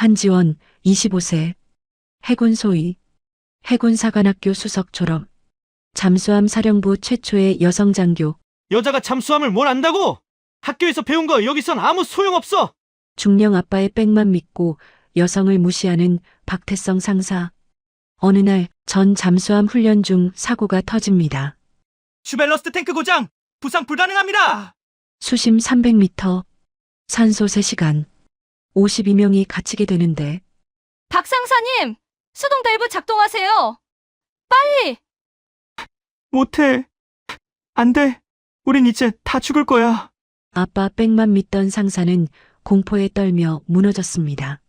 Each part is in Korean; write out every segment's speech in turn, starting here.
한지원, 25세. 해군 소위. 해군사관학교 수석 졸업. 잠수함 사령부 최초의 여성 장교. 여자가 잠수함을 뭘 안다고? 학교에서 배운 거 여기선 아무 소용없어. 중령 아빠의 백만 믿고 여성을 무시하는 박태성 상사. 어느 날 전 잠수함 훈련 중 사고가 터집니다. 슈벨러스트 탱크 고장! 부상 불가능합니다! 수심 300m. 산소 3시간. 52명이 갇히게 되는데 박 상사님, 수동 밸브 작동하세요. 빨리! 못해. 안 돼. 우린 이제 다 죽을 거야. 아빠 백만 믿던 상사는 공포에 떨며 무너졌습니다.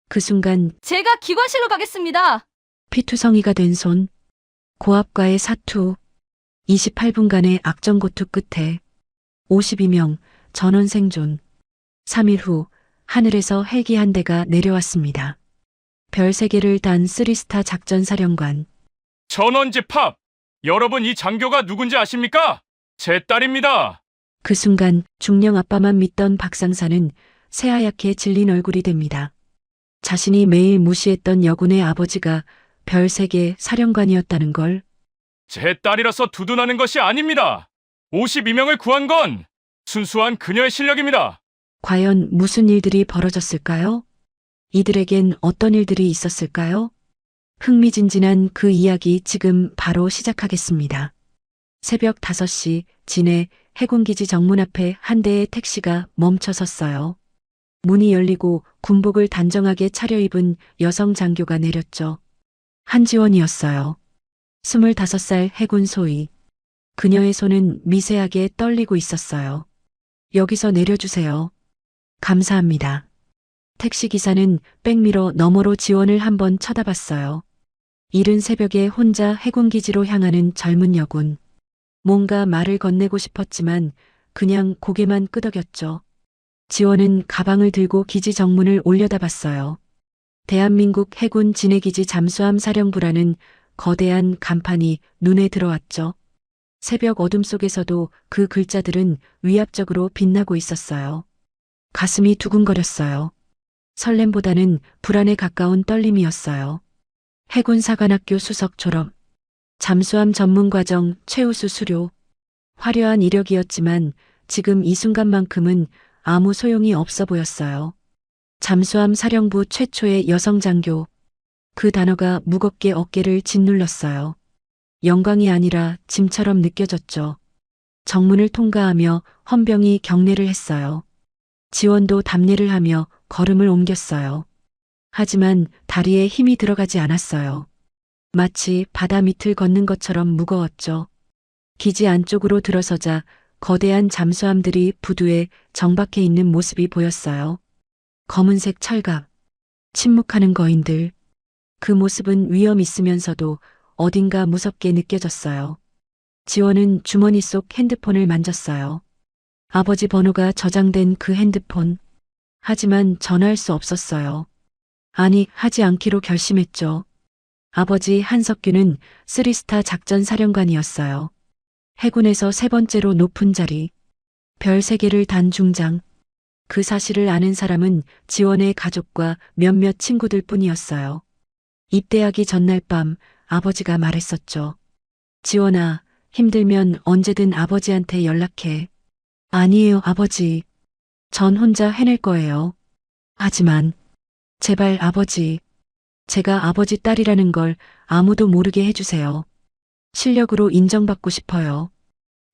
그 순간 제가 기관실로 가겠습니다. 피투성이가 된 손. 고압과의 사투. 28분간의 악정고투 끝에 52명 전원 생존. 3일 후 하늘에서 헬기 한 대가 내려왔습니다. 별 3개를 단 3스타 작전사령관. 전원 집합! 여러분 이 장교가 누군지 아십니까? 제 딸입니다. 그 순간 중령 아빠만 믿던 박상사는 새하얗게 질린 얼굴이 됩니다. 자신이 매일 무시했던 여군의 아버지가 별 3개 사령관이었다는 걸. 제 딸이라서 두둔하는 것이 아닙니다. 52명을 구한 건 순수한 그녀의 실력입니다. 과연 무슨 일들이 벌어졌을까요? 이들에겐 어떤 일들이 있었을까요? 흥미진진한 그 이야기 지금 바로 시작하겠습니다. 새벽 5시 진해 해군기지 정문 앞에 한 대의 택시가 멈춰 섰어요. 문이 열리고 군복을 단정하게 차려입은 여성 장교가 내렸죠. 한지원이었어요. 25살 해군 소위. 그녀의 손은 미세하게 떨리고 있었어요. 여기서 내려주세요. 감사합니다. 택시기사는 백미러 너머로 지원을 한번 쳐다봤어요. 이른 새벽에 혼자 해군기지로 향하는 젊은 여군. 뭔가 말을 건네고 싶었지만 그냥 고개만 끄덕였죠. 지원은 가방을 들고 기지 정문을 올려다봤어요. 대한민국 해군 진해기지 잠수함 사령부라는 거대한 간판이 눈에 들어왔죠. 새벽 어둠 속에서도 그 글자들은 위압적으로 빛나고 있었어요. 가슴이 두근거렸어요. 설렘보다는 불안에 가까운 떨림이었어요. 해군사관학교 수석 졸업. 잠수함 전문과정 최우수 수료. 화려한 이력이었지만 지금 이 순간만큼은 아무 소용이 없어 보였어요. 잠수함 사령부 최초의 여성 장교. 그 단어가 무겁게 어깨를 짓눌렀어요. 영광이 아니라 짐처럼 느껴졌죠. 정문을 통과하며 헌병이 경례를 했어요. 지원도 답례를 하며 걸음을 옮겼어요. 하지만 다리에 힘이 들어가지 않았어요. 마치 바다 밑을 걷는 것처럼 무거웠죠. 기지 안쪽으로 들어서자 거대한 잠수함들이 부두에 정박해 있는 모습이 보였어요. 검은색 철갑, 침묵하는 거인들. 그 모습은 위험 있으면서도 어딘가 무섭게 느껴졌어요. 지원은 주머니 속 핸드폰을 만졌어요. 아버지 번호가 저장된 그 핸드폰. 하지만 전화할 수 없었어요. 아니, 하지 않기로 결심했죠. 아버지 한석규는 3스타 작전사령관이었어요. 해군에서 3번째로 높은 자리. 별 3개를 단 중장. 그 사실을 아는 사람은 지원의 가족과 몇몇 친구들 뿐이었어요. 입대하기 전날 밤 아버지가 말했었죠. 지원아, 힘들면 언제든 아버지한테 연락해. 아니에요, 아버지. 전 혼자 해낼 거예요. 하지만 제발 아버지. 제가 아버지 딸이라는 걸 아무도 모르게 해주세요. 실력으로 인정받고 싶어요.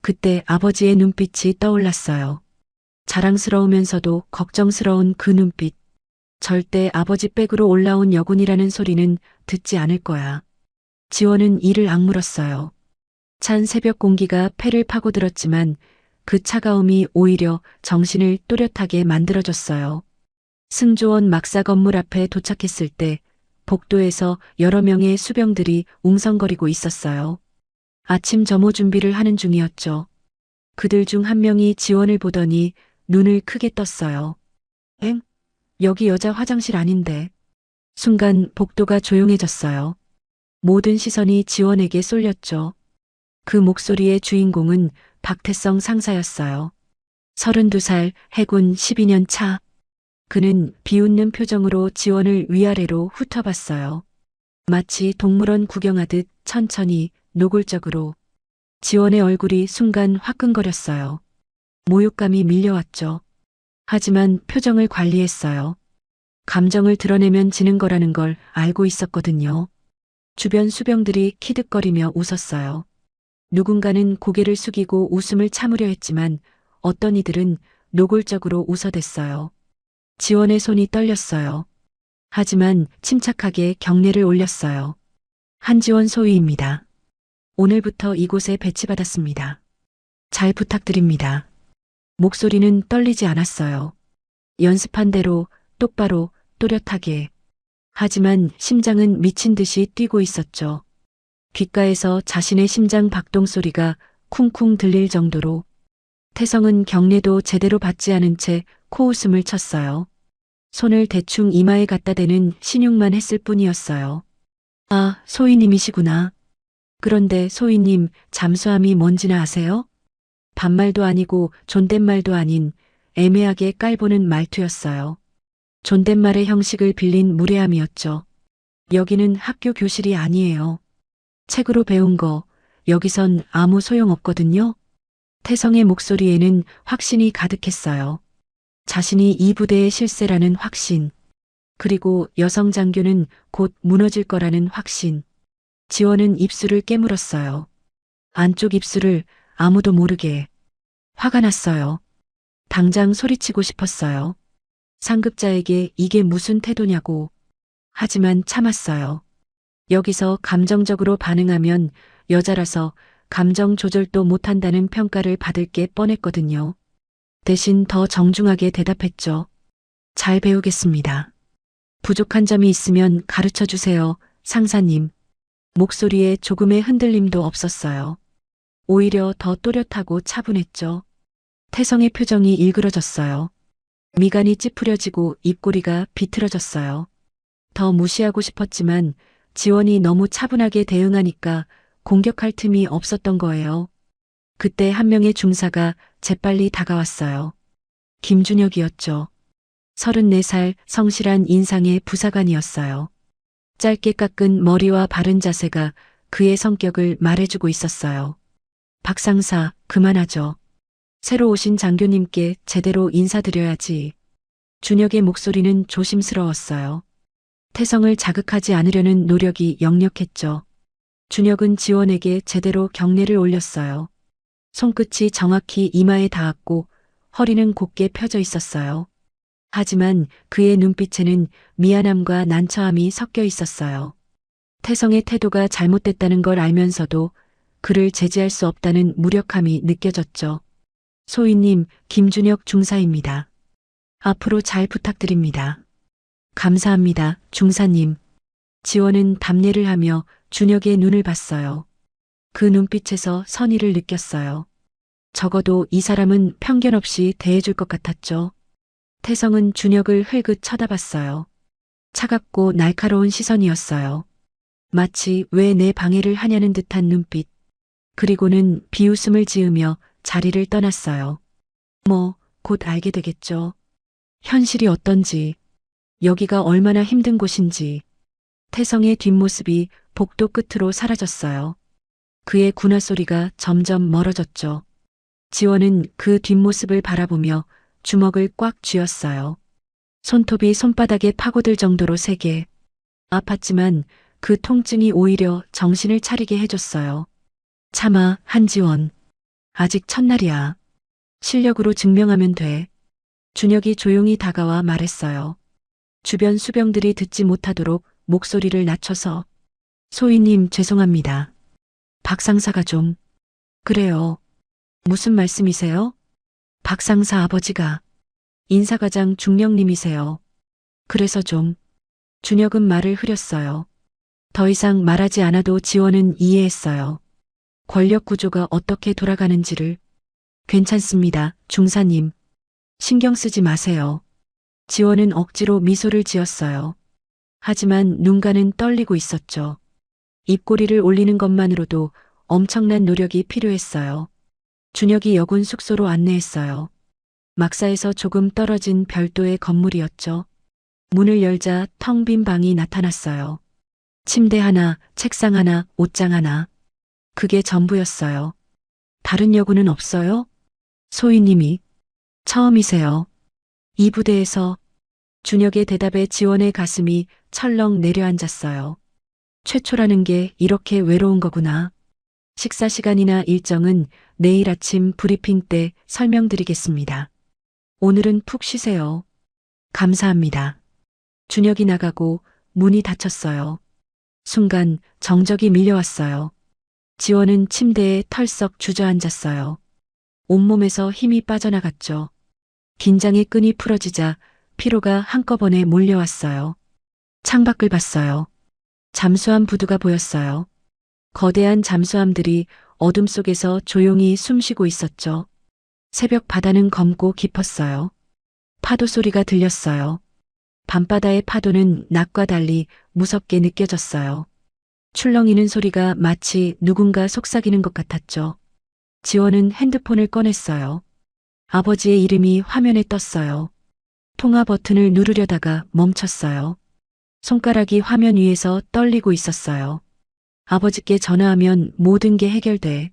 그때 아버지의 눈빛이 떠올랐어요. 자랑스러우면서도 걱정스러운 그 눈빛. 절대 아버지 백으로 올라온 여군이라는 소리는 듣지 않을 거야. 지원은 이를 악물었어요. 찬 새벽 공기가 폐를 파고들었지만 그 차가움이 오히려 정신을 또렷하게 만들어줬어요. 승조원 막사 건물 앞에 도착했을 때 복도에서 여러 명의 수병들이 웅성거리고 있었어요. 아침 점호 준비를 하는 중이었죠. 그들 중 한 명이 지원을 보더니 눈을 크게 떴어요. 엥? 여기 여자 화장실 아닌데. 순간 복도가 조용해졌어요. 모든 시선이 지원에게 쏠렸죠. 그 목소리의 주인공은 박태성 상사였어요. 32살 해군 12년 차. 그는 비웃는 표정으로 지원을 위아래로 훑어봤어요. 마치 동물원 구경하듯 천천히 노골적으로. 지원의 얼굴이 순간 화끈거렸어요. 모욕감이 밀려왔죠. 하지만 표정을 관리했어요. 감정을 드러내면 지는 거라는 걸 알고 있었거든요. 주변 수병들이 키득거리며 웃었어요. 누군가는 고개를 숙이고 웃음을 참으려 했지만 어떤 이들은 노골적으로 웃어댔어요. 지원의 손이 떨렸어요. 하지만 침착하게 경례를 올렸어요. 한지원 소위입니다. 오늘부터 이곳에 배치받았습니다. 잘 부탁드립니다. 목소리는 떨리지 않았어요. 연습한 대로 똑바로 또렷하게. 하지만 심장은 미친 듯이 뛰고 있었죠. 귓가에서 자신의 심장 박동 소리가 쿵쿵 들릴 정도로. 태성은 경례도 제대로 받지 않은 채 코웃음을 쳤어요. 손을 대충 이마에 갖다 대는 신용만 했을 뿐이었어요. 아, 소희님이시구나. 그런데 소희님, 잠수함이 뭔지나 아세요? 반말도 아니고 존댓말도 아닌 애매하게 깔보는 말투였어요. 존댓말의 형식을 빌린 무례함이었죠. 여기는 학교 교실이 아니에요. 책으로 배운 거, 여기선 아무 소용없거든요. 태성의 목소리에는 확신이 가득했어요. 자신이 이 부대의 실세라는 확신. 그리고 여성 장교는 곧 무너질 거라는 확신. 지원은 입술을 깨물었어요. 안쪽 입술을 아무도 모르게. 화가 났어요. 당장 소리치고 싶었어요. 상급자에게 이게 무슨 태도냐고. 하지만 참았어요. 여기서 감정적으로 반응하면 여자라서 감정 조절도 못한다는 평가를 받을 게 뻔했거든요. 대신 더 정중하게 대답했죠. 잘 배우겠습니다. 부족한 점이 있으면 가르쳐 주세요, 상사님. 목소리에 조금의 흔들림도 없었어요. 오히려 더 또렷하고 차분했죠. 태성의 표정이 일그러졌어요. 미간이 찌푸려지고 입꼬리가 비틀어졌어요. 더 무시하고 싶었지만 지원이 너무 차분하게 대응하니까 공격할 틈이 없었던 거예요. 그때 한 명의 중사가 재빨리 다가왔어요. 김준혁이었죠. 34살 성실한 인상의 부사관이었어요. 짧게 깎은 머리와 바른 자세가 그의 성격을 말해주고 있었어요. 박상사, 그만하죠. 새로 오신 장교님께 제대로 인사드려야지. 준혁의 목소리는 조심스러웠어요. 태성을 자극하지 않으려는 노력이 역력했죠. 준혁은 지원에게 제대로 경례를 올렸어요. 손끝이 정확히 이마에 닿았고 허리는 곧게 펴져 있었어요. 하지만 그의 눈빛에는 미안함과 난처함이 섞여 있었어요. 태성의 태도가 잘못됐다는 걸 알면서도 그를 제지할 수 없다는 무력함이 느껴졌죠. 소희님, 김준혁 중사입니다. 앞으로 잘 부탁드립니다. 감사합니다, 중사님. 지원은 답례를 하며 준혁의 눈을 봤어요. 그 눈빛에서 선의를 느꼈어요. 적어도 이 사람은 편견 없이 대해줄 것 같았죠. 태성은 준혁을 흘긋 쳐다봤어요. 차갑고 날카로운 시선이었어요. 마치 왜 내 방해를 하냐는 듯한 눈빛. 그리고는 비웃음을 지으며 자리를 떠났어요. 곧 알게 되겠죠. 현실이 어떤지, 여기가 얼마나 힘든 곳인지. 태성의 뒷모습이 복도 끝으로 사라졌어요. 그의 군화 소리가 점점 멀어졌죠. 지원은 그 뒷모습을 바라보며 주먹을 꽉 쥐었어요. 손톱이 손바닥에 파고들 정도로 세게. 아팠지만 그 통증이 오히려 정신을 차리게 해줬어요. 참아, 한지원. 아직 첫날이야. 실력으로 증명하면 돼. 준혁이 조용히 다가와 말했어요. 주변 수병들이 듣지 못하도록 목소리를 낮춰서. 소희님, 죄송합니다. 박상사가 좀. 그래요. 무슨 말씀이세요? 박상사 아버지가. 인사과장 중령님이세요. 그래서 좀. 준혁은 말을 흐렸어요. 더 이상 말하지 않아도 지원은 이해했어요. 권력 구조가 어떻게 돌아가는지를. 괜찮습니다, 중사님. 신경 쓰지 마세요. 지원은 억지로 미소를 지었어요. 하지만 눈가는 떨리고 있었죠. 입꼬리를 올리는 것만으로도 엄청난 노력이 필요했어요. 준혁이 여군 숙소로 안내했어요. 막사에서 조금 떨어진 별도의 건물이었죠. 문을 열자 텅 빈 방이 나타났어요. 침대 하나, 책상 하나, 옷장 하나. 그게 전부였어요. 다른 여군은 없어요? 소희님이. 처음이세요. 이 부대에서. 준혁의 대답에 지원의 가슴이 철렁 내려앉았어요. 최초라는 게 이렇게 외로운 거구나. 식사 시간이나 일정은 내일 아침 브리핑 때 설명드리겠습니다. 오늘은 푹 쉬세요. 감사합니다. 준혁이 나가고 문이 닫혔어요. 순간 정적이 밀려왔어요. 지원은 침대에 털썩 주저앉았어요. 온몸에서 힘이 빠져나갔죠. 긴장의 끈이 풀어지자 피로가 한꺼번에 몰려왔어요. 창밖을 봤어요. 잠수함 부두가 보였어요. 거대한 잠수함들이 어둠 속에서 조용히 숨쉬고 있었죠. 새벽 바다는 검고 깊었어요. 파도 소리가 들렸어요. 밤바다의 파도는 낮과 달리 무섭게 느껴졌어요. 출렁이는 소리가 마치 누군가 속삭이는 것 같았죠. 지원은 핸드폰을 꺼냈어요. 아버지의 이름이 화면에 떴어요. 통화 버튼을 누르려다가 멈췄어요. 손가락이 화면 위에서 떨리고 있었어요. 아버지께 전화하면 모든 게 해결돼.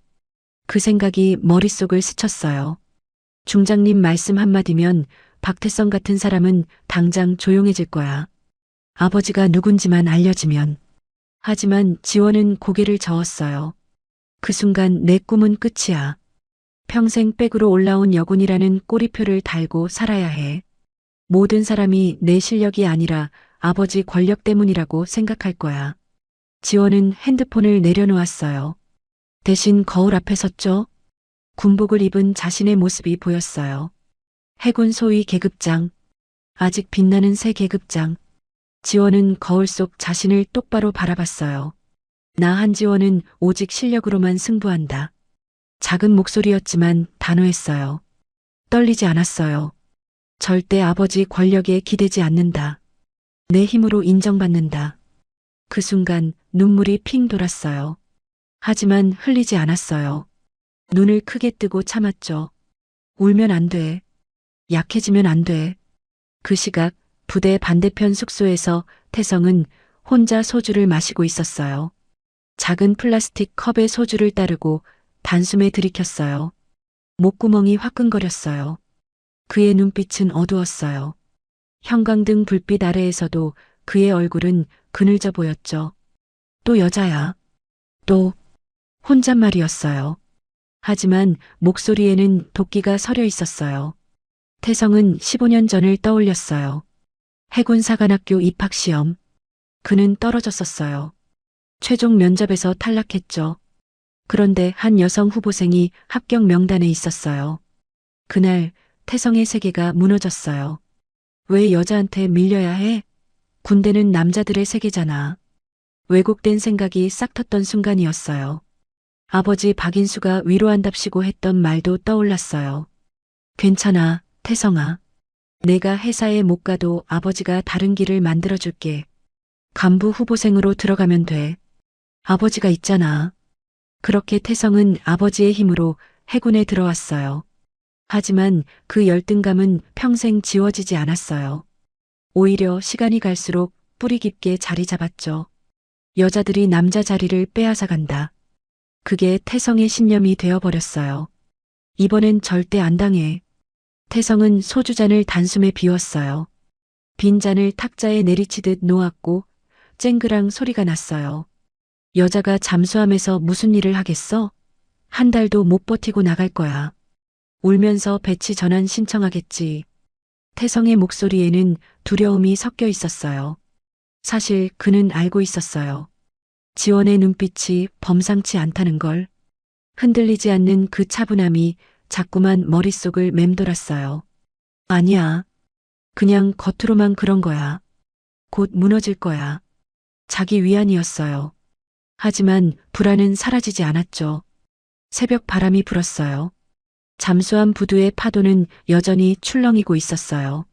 그 생각이 머릿속을 스쳤어요. 중장님 말씀 한마디면 박태성 같은 사람은 당장 조용해질 거야. 아버지가 누군지만 알려지면. 하지만 지원은 고개를 저었어요. 그 순간 내 꿈은 끝이야. 평생 백으로 올라온 여군이라는 꼬리표를 달고 살아야 해. 모든 사람이 내 실력이 아니라 아버지 권력 때문이라고 생각할 거야. 지원은 핸드폰을 내려놓았어요. 대신 거울 앞에 섰죠. 군복을 입은 자신의 모습이 보였어요. 해군 소위 계급장. 아직 빛나는 새 계급장. 지원은 거울 속 자신을 똑바로 바라봤어요. 나 한지원은 오직 실력으로만 승부한다. 작은 목소리였지만 단호했어요. 떨리지 않았어요. 절대 아버지 권력에 기대지 않는다. 내 힘으로 인정받는다. 그 순간 눈물이 핑 돌았어요. 하지만 흘리지 않았어요. 눈을 크게 뜨고 참았죠. 울면 안 돼. 약해지면 안 돼. 그 시각 부대 반대편 숙소에서 태성은 혼자 소주를 마시고 있었어요. 작은 플라스틱 컵에 소주를 따르고 단숨에 들이켰어요. 목구멍이 화끈거렸어요. 그의 눈빛은 어두웠어요. 형광등 불빛 아래에서도 그의 얼굴은 그늘져 보였죠. 또 여자야. 또 혼잣말이었어요. 하지만 목소리에는 도끼가 서려 있었어요. 태성은 15년 전을 떠올렸어요. 해군 사관학교 입학시험. 그는 떨어졌었어요. 최종 면접에서 탈락했죠. 그런데 한 여성 후보생이 합격 명단에 있었어요. 그날 태성의 세계가 무너졌어요. 왜 여자한테 밀려야 해? 군대는 남자들의 세계잖아. 왜곡된 생각이 싹 텄던 순간이었어요. 아버지 박인수가 위로한답시고 했던 말도 떠올랐어요. 괜찮아, 태성아. 내가 회사에 못 가도 아버지가 다른 길을 만들어줄게. 간부 후보생으로 들어가면 돼. 아버지가 있잖아. 그렇게 태성은 아버지의 힘으로 해군에 들어왔어요. 하지만 그 열등감은 평생 지워지지 않았어요. 오히려 시간이 갈수록 뿌리 깊게 자리 잡았죠. 여자들이 남자 자리를 빼앗아간다. 그게 태성의 신념이 되어버렸어요. 이번엔 절대 안 당해. 태성은 소주잔을 단숨에 비웠어요. 빈 잔을 탁자에 내리치듯 놓았고 쨍그랑 소리가 났어요. 여자가 잠수함에서 무슨 일을 하겠어? 한 달도 못 버티고 나갈 거야. 울면서 배치 전환 신청하겠지. 태성의 목소리에는 두려움이 섞여 있었어요. 사실 그는 알고 있었어요. 지원의 눈빛이 범상치 않다는 걸. 흔들리지 않는 그 차분함이 자꾸만 머릿속을 맴돌았어요. 아니야. 그냥 겉으로만 그런 거야. 곧 무너질 거야. 자기 위안이었어요. 하지만 불안은 사라지지 않았죠. 새벽 바람이 불었어요. 잠수함 부두의 파도는 여전히 출렁이고 있었어요.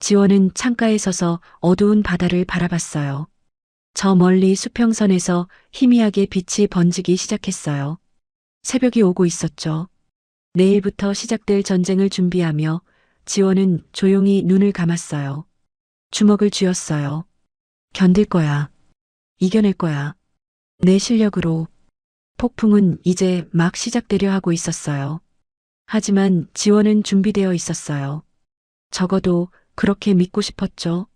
지원은 창가에 서서 어두운 바다를 바라봤어요. 저 멀리 수평선에서 희미하게 빛이 번지기 시작했어요. 새벽이 오고 있었죠. 내일부터 시작될 전쟁을 준비하며 지원은 조용히 눈을 감았어요. 주먹을 쥐었어요. 견딜 거야. 이겨낼 거야. 내 실력으로. 폭풍은 이제 막 시작되려 하고 있었어요. 하지만 지원은 준비되어 있었어요. 적어도 그렇게 믿고 싶었죠.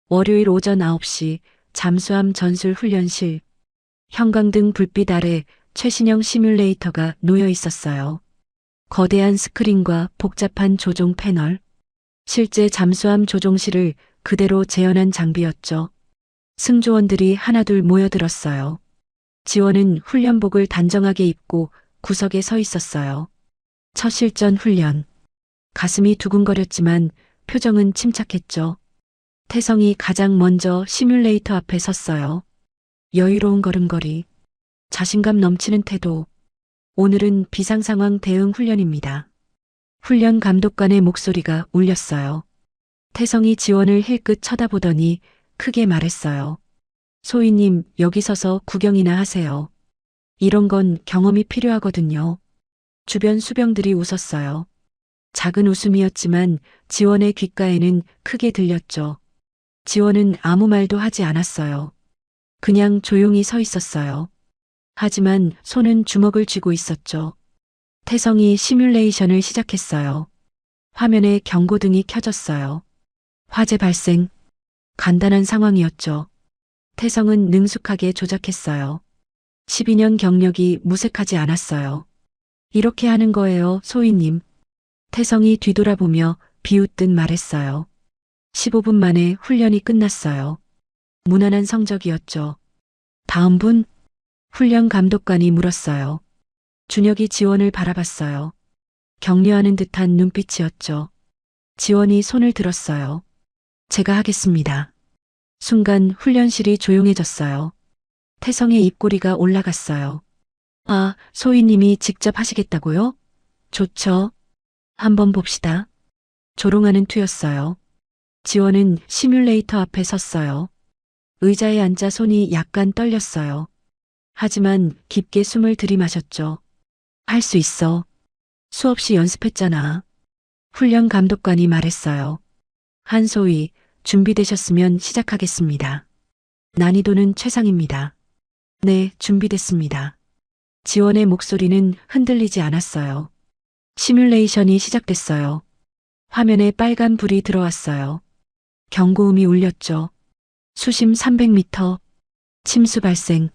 월요일 오전 9시 잠수함 전술 훈련실. 형광등 불빛 아래 최신형 시뮬레이터가 놓여 있었어요. 거대한 스크린과 복잡한 조종 패널. 실제 잠수함 조종실을 그대로 재현한 장비였죠. 승조원들이 하나둘 모여들었어요. 지원은 훈련복을 단정하게 입고 구석에 서 있었어요. 첫 실전 훈련. 가슴이 두근거렸지만 표정은 침착했죠. 태성이 가장 먼저 시뮬레이터 앞에 섰어요. 여유로운 걸음걸이, 자신감 넘치는 태도. 오늘은 비상상황 대응 훈련입니다. 훈련 감독관의 목소리가 울렸어요. 태성이 지원을 힐끗 쳐다보더니 크게 말했어요. 소희님, 여기 서서 구경이나 하세요. 이런 건 경험이 필요하거든요. 주변 수병들이 웃었어요. 작은 웃음이었지만 지원의 귓가에는 크게 들렸죠. 지원은 아무 말도 하지 않았어요. 그냥 조용히 서 있었어요. 하지만 손은 주먹을 쥐고 있었죠. 태성이 시뮬레이션을 시작했어요. 화면에 경고등이 켜졌어요. 화재 발생. 간단한 상황이었죠. 태성은 능숙하게 조작했어요. 12년 경력이 무색하지 않았어요. 이렇게 하는 거예요, 소희님. 태성이 뒤돌아보며 비웃듯 말했어요. 15분 만에 훈련이 끝났어요. 무난한 성적이었죠. 다음 분? 훈련 감독관이 물었어요. 준혁이 지원을 바라봤어요. 격려하는 듯한 눈빛이었죠. 지원이 손을 들었어요. 제가 하겠습니다. 순간 훈련실이 조용해졌어요. 태성의 입꼬리가 올라갔어요. 아, 소희님이 직접 하시겠다고요? 좋죠. 한번 봅시다. 조롱하는 투였어요. 지원은 시뮬레이터 앞에 섰어요. 의자에 앉아 손이 약간 떨렸어요. 하지만 깊게 숨을 들이마셨죠. 할 수 있어. 수없이 연습했잖아. 훈련 감독관이 말했어요. 한소희, 준비되셨으면 시작하겠습니다. 난이도는 최상입니다. 네, 준비됐습니다. 지원의 목소리는 흔들리지 않았어요. 시뮬레이션이 시작됐어요. 화면에 빨간 불이 들어왔어요. 경고음이 울렸죠. 수심 300m. 침수 발생.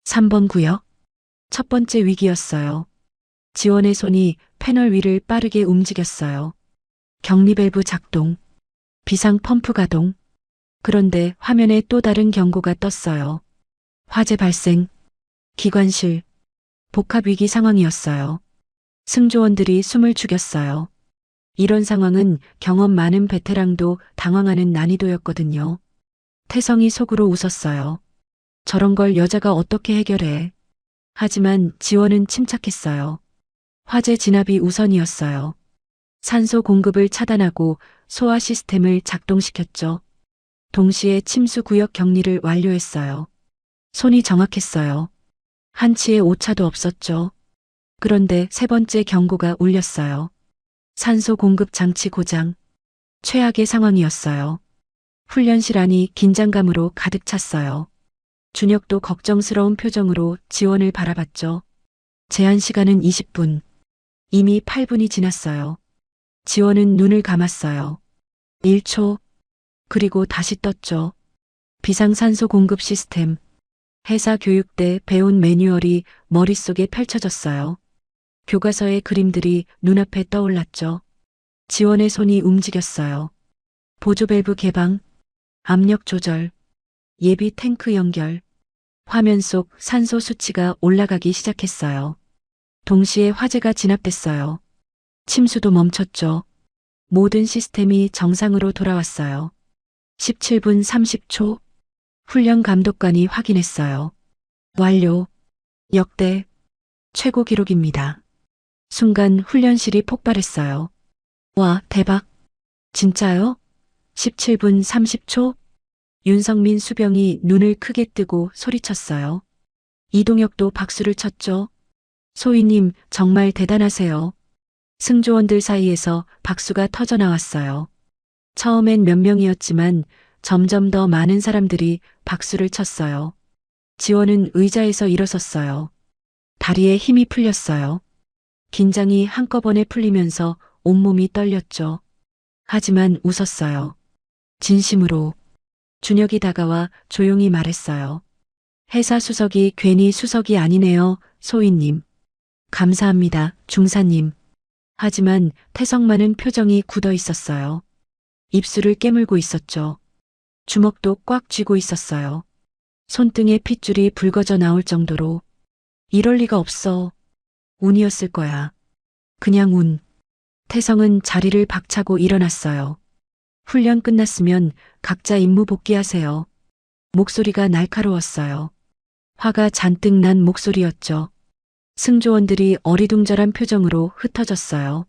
3번 구역. 첫 번째 위기였어요. 지원의 손이 패널 위를 빠르게 움직였어요. 격리 밸브 작동. 비상 펌프 가동. 그런데 화면에 또 다른 경고가 떴어요. 화재 발생. 기관실. 복합 위기 상황이었어요. 승조원들이 숨을 죽였어요. 이런 상황은 경험 많은 베테랑도 당황하는 난이도였거든요. 태성이 속으로 웃었어요. 저런 걸 여자가 어떻게 해결해. 하지만 지원은 침착했어요. 화재 진압이 우선이었어요. 산소 공급을 차단하고 소화 시스템을 작동시켰죠. 동시에 침수 구역 격리를 완료했어요. 손이 정확했어요. 한치의 오차도 없었죠. 그런데 세 번째 경고가 울렸어요. 산소 공급 장치 고장. 최악의 상황이었어요. 훈련실 안이 긴장감으로 가득 찼어요. 준혁도 걱정스러운 표정으로 지원을 바라봤죠. 제한 시간은 20분. 이미 8분이 지났어요. 지원은 눈을 감았어요. 1초. 그리고 다시 떴죠. 비상산소 공급 시스템. 해사 교육 때 배운 매뉴얼이 머릿속에 펼쳐졌어요. 교과서의 그림들이 눈앞에 떠올랐죠. 지원의 손이 움직였어요. 보조 밸브 개방, 압력 조절, 예비 탱크 연결. 화면 속 산소 수치가 올라가기 시작했어요. 동시에 화재가 진압됐어요. 침수도 멈췄죠. 모든 시스템이 정상으로 돌아왔어요. 17분 30초. 훈련 감독관이 확인했어요. 완료. 역대 최고 기록입니다. 순간 훈련실이 폭발했어요. 와, 대박. 진짜요? 17분 30초. 윤성민 수병이 눈을 크게 뜨고 소리쳤어요. 이동혁도 박수를 쳤죠. 소희님, 정말 대단하세요. 승조원들 사이에서 박수가 터져 나왔어요. 처음엔 몇 명이었지만 점점 더 많은 사람들이 박수를 쳤어요. 지원은 의자에서 일어섰어요. 다리에 힘이 풀렸어요. 긴장이 한꺼번에 풀리면서 온몸이 떨렸죠. 하지만 웃었어요. 진심으로. 준혁이 다가와 조용히 말했어요. 회사 수석이 괜히 수석이 아니네요, 소희님. 감사합니다, 중사님. 하지만 태성만은 표정이 굳어 있었어요. 입술을 깨물고 있었죠. 주먹도 꽉 쥐고 있었어요. 손등에 핏줄이 붉어져 나올 정도로. 이럴 리가 없어. 운이었을 거야. 그냥 운. 태성은 자리를 박차고 일어났어요. 훈련 끝났으면 각자 임무 복귀하세요. 목소리가 날카로웠어요. 화가 잔뜩 난 목소리였죠. 승조원들이 어리둥절한 표정으로 흩어졌어요.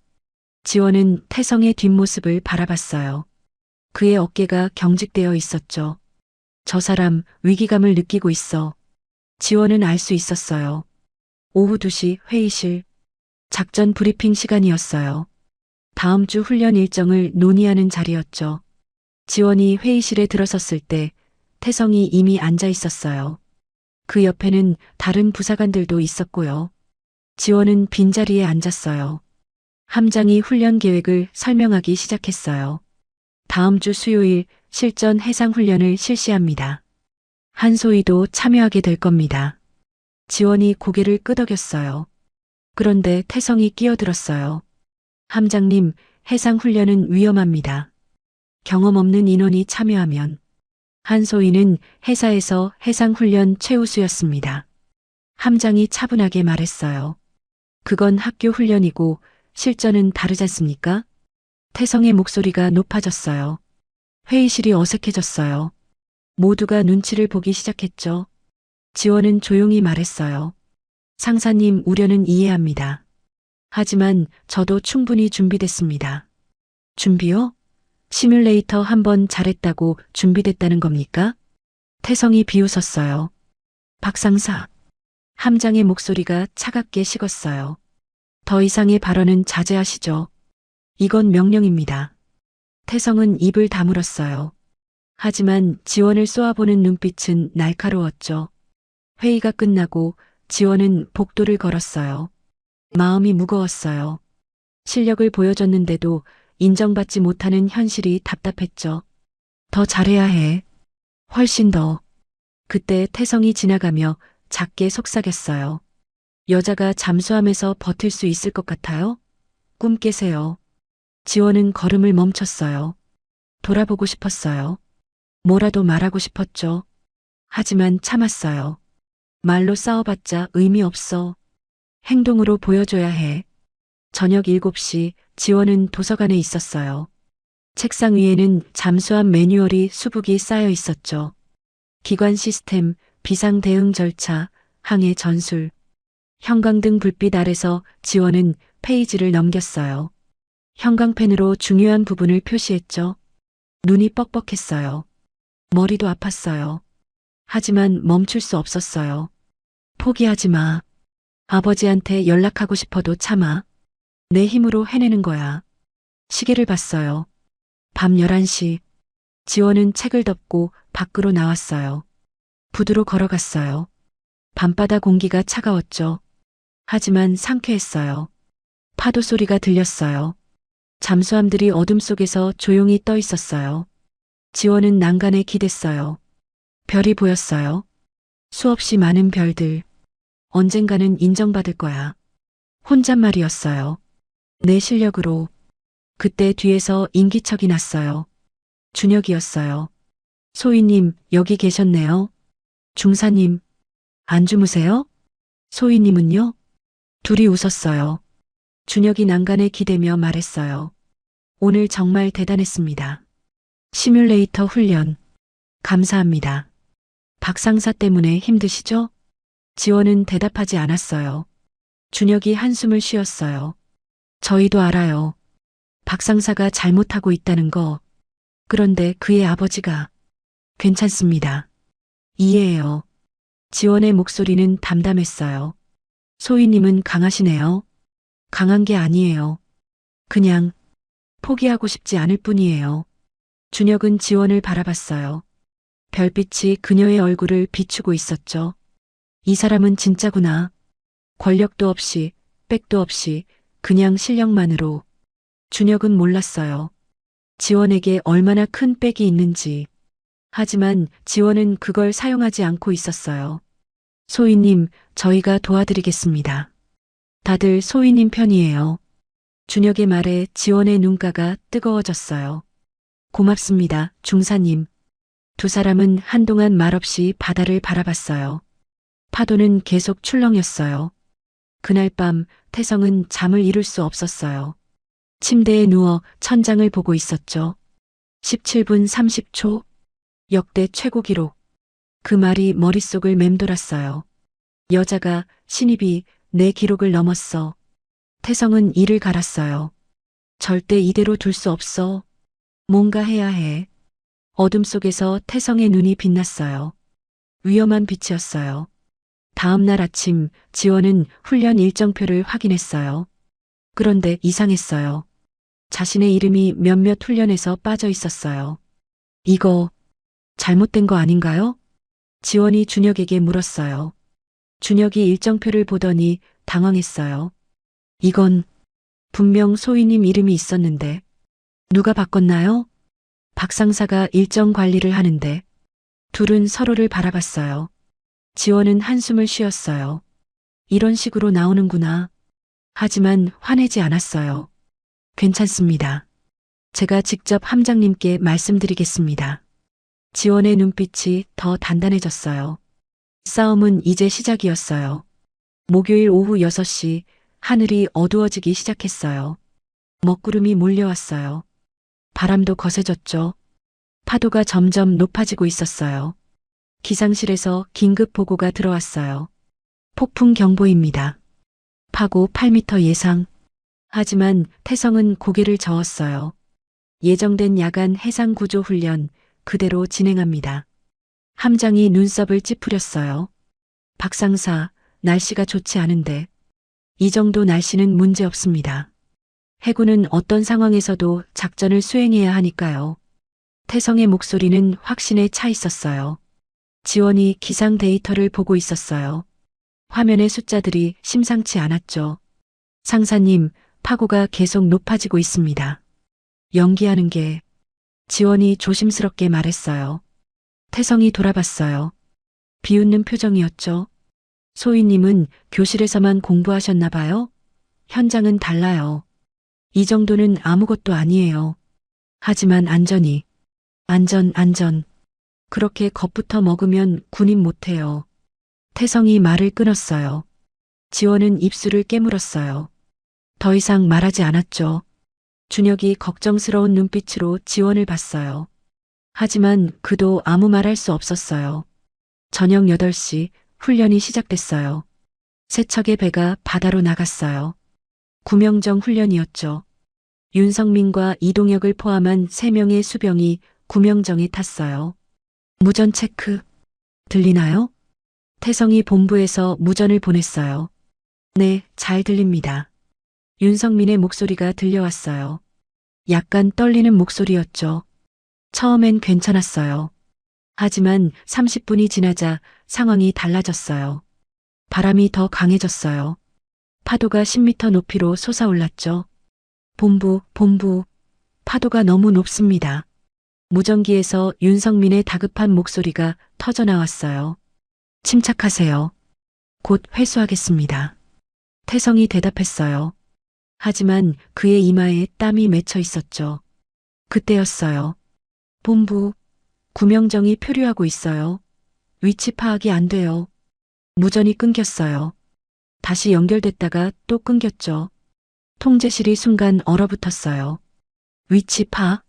지원은 태성의 뒷모습을 바라봤어요. 그의 어깨가 경직되어 있었죠. 저 사람 위기감을 느끼고 있어. 지원은 알 수 있었어요. 오후 2시 회의실. 작전 브리핑 시간이었어요. 다음 주 훈련 일정을 논의하는 자리였죠. 지원이 회의실에 들어섰을 때 태성이 이미 앉아 있었어요. 그 옆에는 다른 부사관들도 있었고요. 지원은 빈자리에 앉았어요. 함장이 훈련 계획을 설명하기 시작했어요. 다음 주 수요일 실전 해상 훈련을 실시합니다. 한소희도 참여하게 될 겁니다. 지원이 고개를 끄덕였어요. 그런데 태성이 끼어들었어요. 함장님, 해상 훈련은 위험합니다. 경험 없는 인원이 참여하면. 한소희는 회사에서 해상 훈련 최우수였습니다. 함장이 차분하게 말했어요. 그건 학교 훈련이고 실전은 다르지 않습니까? 태성의 목소리가 높아졌어요. 회의실이 어색해졌어요. 모두가 눈치를 보기 시작했죠. 지원은 조용히 말했어요. 상사님 우려는 이해합니다. 하지만 저도 충분히 준비됐습니다. 준비요? 시뮬레이터 한번 잘했다고 준비됐다는 겁니까? 태성이 비웃었어요. 박상사. 함장의 목소리가 차갑게 식었어요. 더 이상의 발언은 자제하시죠. 이건 명령입니다. 태성은 입을 다물었어요. 하지만 지원을 쏘아보는 눈빛은 날카로웠죠. 회의가 끝나고 지원은 복도를 걸었어요. 마음이 무거웠어요. 실력을 보여줬는데도 인정받지 못하는 현실이 답답했죠. 더 잘해야 해. 훨씬 더. 그때 태성이 지나가며 작게 속삭였어요. 여자가 잠수함에서 버틸 수 있을 것 같아요? 꿈 깨세요. 지원은 걸음을 멈췄어요. 돌아보고 싶었어요. 뭐라도 말하고 싶었죠. 하지만 참았어요. 말로 싸워봤자 의미 없어. 행동으로 보여줘야 해. 저녁 7시 지원은 도서관에 있었어요. 책상 위에는 잠수함 매뉴얼이 수북이 쌓여 있었죠. 기관 시스템, 비상 대응 절차, 항해 전술. 형광등 불빛 아래서 지원은 페이지를 넘겼어요. 형광펜으로 중요한 부분을 표시했죠. 눈이 뻑뻑했어요. 머리도 아팠어요. 하지만 멈출 수 없었어요. 포기하지 마. 아버지한테 연락하고 싶어도 참아. 내 힘으로 해내는 거야. 시계를 봤어요. 밤 11시. 지원은 책을 덮고 밖으로 나왔어요. 부두로 걸어갔어요. 밤바다 공기가 차가웠죠. 하지만 상쾌했어요. 파도 소리가 들렸어요. 잠수함들이 어둠 속에서 조용히 떠 있었어요. 지원은 난간에 기댔어요. 별이 보였어요. 수없이 많은 별들. 언젠가는 인정받을 거야. 혼잣말이었어요. 내 실력으로. 그때 뒤에서 인기척이 났어요. 준혁이었어요. 소희님, 여기 계셨네요. 중사님, 안 주무세요? 소희님은요? 둘이 웃었어요. 준혁이 난간에 기대며 말했어요. 오늘 정말 대단했습니다. 시뮬레이터 훈련. 감사합니다. 박상사 때문에 힘드시죠? 지원은 대답하지 않았어요. 준혁이 한숨을 쉬었어요. 저희도 알아요. 박상사가 잘못하고 있다는 거. 그런데 그의 아버지가. 괜찮습니다. 이해해요. 지원의 목소리는 담담했어요. 소희님은 강하시네요. 강한 게 아니에요. 그냥 포기하고 싶지 않을 뿐이에요. 준혁은 지원을 바라봤어요. 별빛이 그녀의 얼굴을 비추고 있었죠. 이 사람은 진짜구나. 권력도 없이, 백도 없이, 그냥 실력만으로. 준혁은 몰랐어요. 지원에게 얼마나 큰 백이 있는지. 하지만 지원은 그걸 사용하지 않고 있었어요. 소희님, 저희가 도와드리겠습니다. 다들 소희님 편이에요. 준혁의 말에 지원의 눈가가 뜨거워졌어요. 고맙습니다, 중사님. 두 사람은 한동안 말없이 바다를 바라봤어요. 파도는 계속 출렁였어요. 그날 밤 태성은 잠을 이룰 수 없었어요. 침대에 누워 천장을 보고 있었죠. 17분 30초. 역대 최고 기록. 그 말이 머릿속을 맴돌았어요. 여자가, 신입이 내 기록을 넘었어. 태성은 이를 갈았어요. 절대 이대로 둘 수 없어. 뭔가 해야 해. 어둠 속에서 태성의 눈이 빛났어요. 위험한 빛이었어요. 다음 날 아침 지원은 훈련 일정표를 확인했어요. 그런데 이상했어요. 자신의 이름이 몇몇 훈련에서 빠져 있었어요. 이거 잘못된 거 아닌가요? 지원이 준혁에게 물었어요. 준혁이 일정표를 보더니 당황했어요. 이건 분명 소희님 이름이 있었는데 누가 바꿨나요? 박 상사가 일정 관리를 하는데. 둘은 서로를 바라봤어요. 지원은 한숨을 쉬었어요. 이런 식으로 나오는구나. 하지만 화내지 않았어요. 괜찮습니다. 제가 직접 함장님께 말씀드리겠습니다. 지원의 눈빛이 더 단단해졌어요. 싸움은 이제 시작이었어요. 목요일 오후 6시 하늘이 어두워지기 시작했어요. 먹구름이 몰려왔어요. 바람도 거세졌죠. 파도가 점점 높아지고 있었어요. 기상실에서 긴급 보고가 들어왔어요. 폭풍 경보입니다. 파고 8m 예상. 하지만 태성은 고개를 저었어요. 예정된 야간 해상 구조 훈련 그대로 진행합니다. 함장이 눈썹을 찌푸렸어요. 박 상사, 날씨가 좋지 않은데. 이 정도 날씨는 문제 없습니다. 해군은 어떤 상황에서도 작전을 수행해야 하니까요. 태성의 목소리는 확신에 차 있었어요. 지원이 기상 데이터를 보고 있었어요. 화면의 숫자들이 심상치 않았죠. 상사님, 파고가 계속 높아지고 있습니다. 연기하는 게. 지원이 조심스럽게 말했어요. 태성이 돌아봤어요. 비웃는 표정이었죠. 소희님은 교실에서만 공부하셨나 봐요? 현장은 달라요. 이 정도는 아무것도 아니에요. 하지만 안전이. 안전. 그렇게 겁부터 먹으면 군인 못해요. 태성이 말을 끊었어요. 지원은 입술을 깨물었어요. 더 이상 말하지 않았죠. 준혁이 걱정스러운 눈빛으로 지원을 봤어요. 하지만 그도 아무 말 할 수 없었어요. 저녁 8시 훈련이 시작됐어요. 세 척의 배가 바다로 나갔어요. 구명정 훈련이었죠. 윤성민과 이동혁을 포함한 3명의 수병이 구명정에 탔어요. 무전 체크. 들리나요? 태성이 본부에서 무전을 보냈어요. 네, 잘 들립니다. 윤성민의 목소리가 들려왔어요. 약간 떨리는 목소리였죠. 처음엔 괜찮았어요. 하지만 30분이 지나자 상황이 달라졌어요. 바람이 더 강해졌어요. 파도가 10m 높이로 솟아올랐죠. 본부. 파도가 너무 높습니다. 무전기에서 윤성민의 다급한 목소리가 터져나왔어요. 침착하세요. 곧 회수하겠습니다. 태성이 대답했어요. 하지만 그의 이마에 땀이 맺혀 있었죠. 그때였어요. 본부, 구명정이 표류하고 있어요. 위치 파악이 안 돼요. 무전이 끊겼어요. 다시 연결됐다가 또 끊겼죠. 통제실이 순간 얼어붙었어요. 위치 파,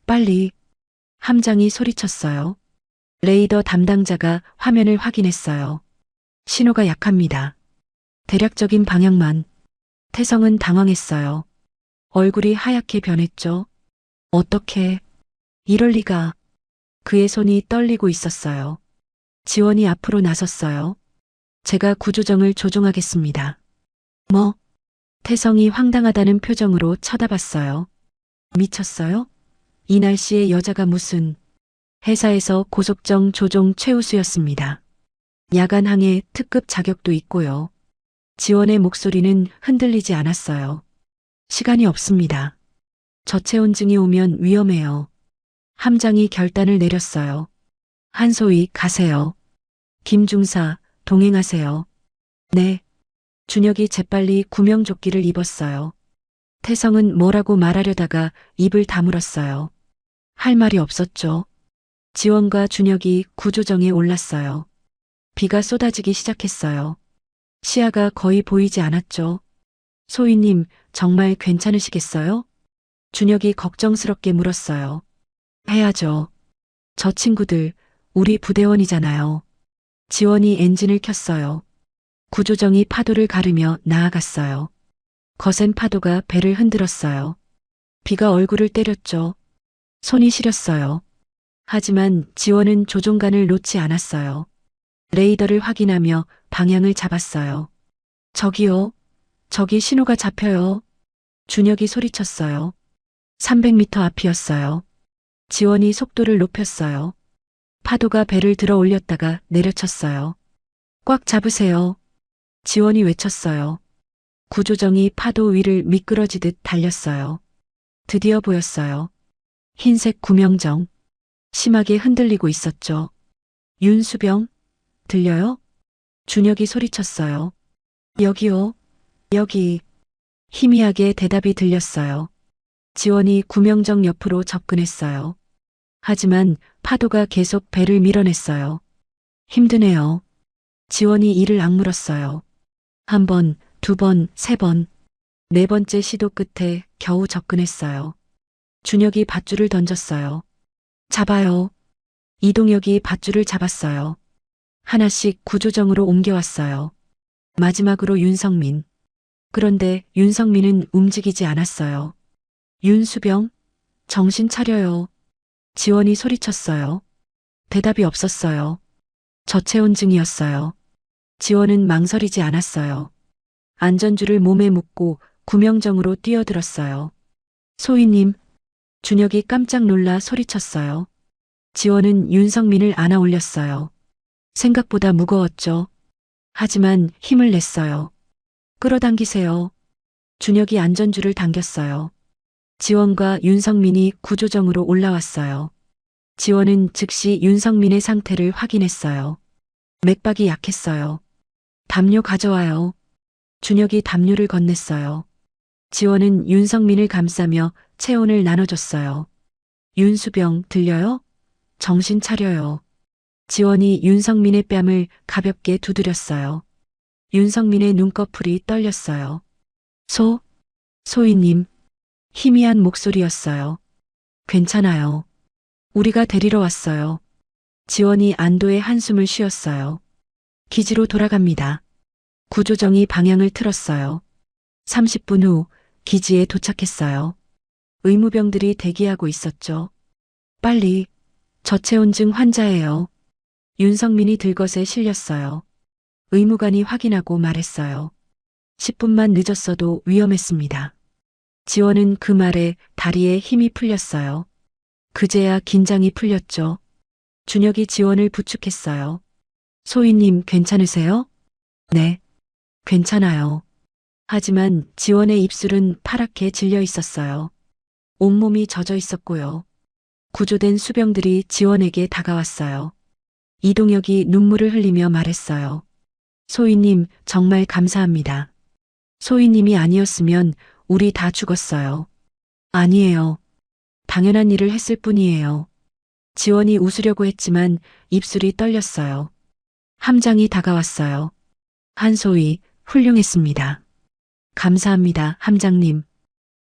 빨리. 함장이 소리쳤어요. 레이더 담당자가 화면을 확인했어요. 신호가 약합니다. 대략적인 방향만. 태성은 당황했어요. 얼굴이 하얗게 변했죠. 어떻게, 이럴 리가. 그의 손이 떨리고 있었어요. 지원이 앞으로 나섰어요. 제가 구조정을 조종하겠습니다. 뭐? 태성이 황당하다는 표정으로 쳐다봤어요. 미쳤어요? 이 날씨에 여자가 무슨. 회사에서 고속정 조종 최우수였습니다. 야간항해 특급 자격도 있고요. 지원의 목소리는 흔들리지 않았어요. 시간이 없습니다. 저체온증이 오면 위험해요. 함장이 결단을 내렸어요. 한소희 가세요. 김중사 동행하세요. 네. 준혁이 재빨리 구명조끼를 입었어요. 태성은 뭐라고 말하려다가 입을 다물었어요. 할 말이 없었죠. 지원과 준혁이 구조정에 올랐어요. 비가 쏟아지기 시작했어요. 시야가 거의 보이지 않았죠. 소희님, 정말 괜찮으시겠어요? 준혁이 걱정스럽게 물었어요. 해야죠. 저 친구들, 우리 부대원이잖아요. 지원이 엔진을 켰어요. 구조정이 파도를 가르며 나아갔어요. 거센 파도가 배를 흔들었어요. 비가 얼굴을 때렸죠. 손이 시렸어요. 하지만 지원은 조종간을 놓지 않았어요. 레이더를 확인하며 방향을 잡았어요. 저기요. 저기 신호가 잡혀요. 준혁이 소리쳤어요. 300m 앞이었어요. 지원이 속도를 높였어요. 파도가 배를 들어 올렸다가 내려쳤어요. 꽉 잡으세요. 지원이 외쳤어요. 구조정이 파도 위를 미끄러지듯 달렸어요. 드디어 보였어요. 흰색 구명정. 심하게 흔들리고 있었죠. 윤수병, 들려요? 준혁이 소리쳤어요. 여기요. 여기. 희미하게 대답이 들렸어요. 지원이 구명정 옆으로 접근했어요. 하지만 파도가 계속 배를 밀어냈어요. 힘드네요. 지원이 이를 악물었어요. 한 번, 두 번, 세 번. 네 번째 시도 끝에 겨우 접근했어요. 준혁이 밧줄을 던졌어요. 잡아요. 이동혁이 밧줄을 잡았어요. 하나씩 구조정으로 옮겨왔어요. 마지막으로 윤성민. 그런데 윤성민은 움직이지 않았어요. 윤수병, 정신 차려요. 지원이 소리쳤어요. 대답이 없었어요. 저체온증이었어요. 지원은 망설이지 않았어요. 안전줄을 몸에 묶고 구명정으로 뛰어들었어요. 소희님, 준혁이 깜짝 놀라 소리쳤어요. 지원은 윤성민을 안아 올렸어요. 생각보다 무거웠죠. 하지만 힘을 냈어요. 끌어당기세요. 준혁이 안전줄을 당겼어요. 지원과 윤성민이 구조정으로 올라왔어요. 지원은 즉시 윤성민의 상태를 확인했어요. 맥박이 약했어요. 담요 가져와요. 준혁이 담요를 건넸어요. 지원은 윤성민을 감싸며 체온을 나눠줬어요. 윤수병, 들려요? 정신 차려요. 지원이 윤성민의 뺨을 가볍게 두드렸어요. 윤성민의 눈꺼풀이 떨렸어요. 소희님. 희미한 목소리였어요. 괜찮아요. 우리가 데리러 왔어요. 지원이 안도의 한숨을 쉬었어요. 기지로 돌아갑니다. 구조정이 방향을 틀었어요. 30분 후 기지에 도착했어요. 의무병들이 대기하고 있었죠. 빨리, 저체온증 환자예요. 윤성민이 들것에 실렸어요. 의무관이 확인하고 말했어요. 10분만 늦었어도 위험했습니다. 지원은 그 말에 다리에 힘이 풀렸어요. 그제야 긴장이 풀렸죠. 준혁이 지원을 부축했어요. 소희님 괜찮으세요? 네, 괜찮아요. 하지만 지원의 입술은 파랗게 질려 있었어요. 온몸이 젖어 있었고요. 구조된 수병들이 지원에게 다가왔어요. 이동혁이 눈물을 흘리며 말했어요. 소희님 정말 감사합니다. 소희님이 아니었으면 우리 다 죽었어요. 아니에요. 당연한 일을 했을 뿐이에요. 지원이 웃으려고 했지만 입술이 떨렸어요. 함장이 다가왔어요. 한소희, 훌륭했습니다. 감사합니다, 함장님.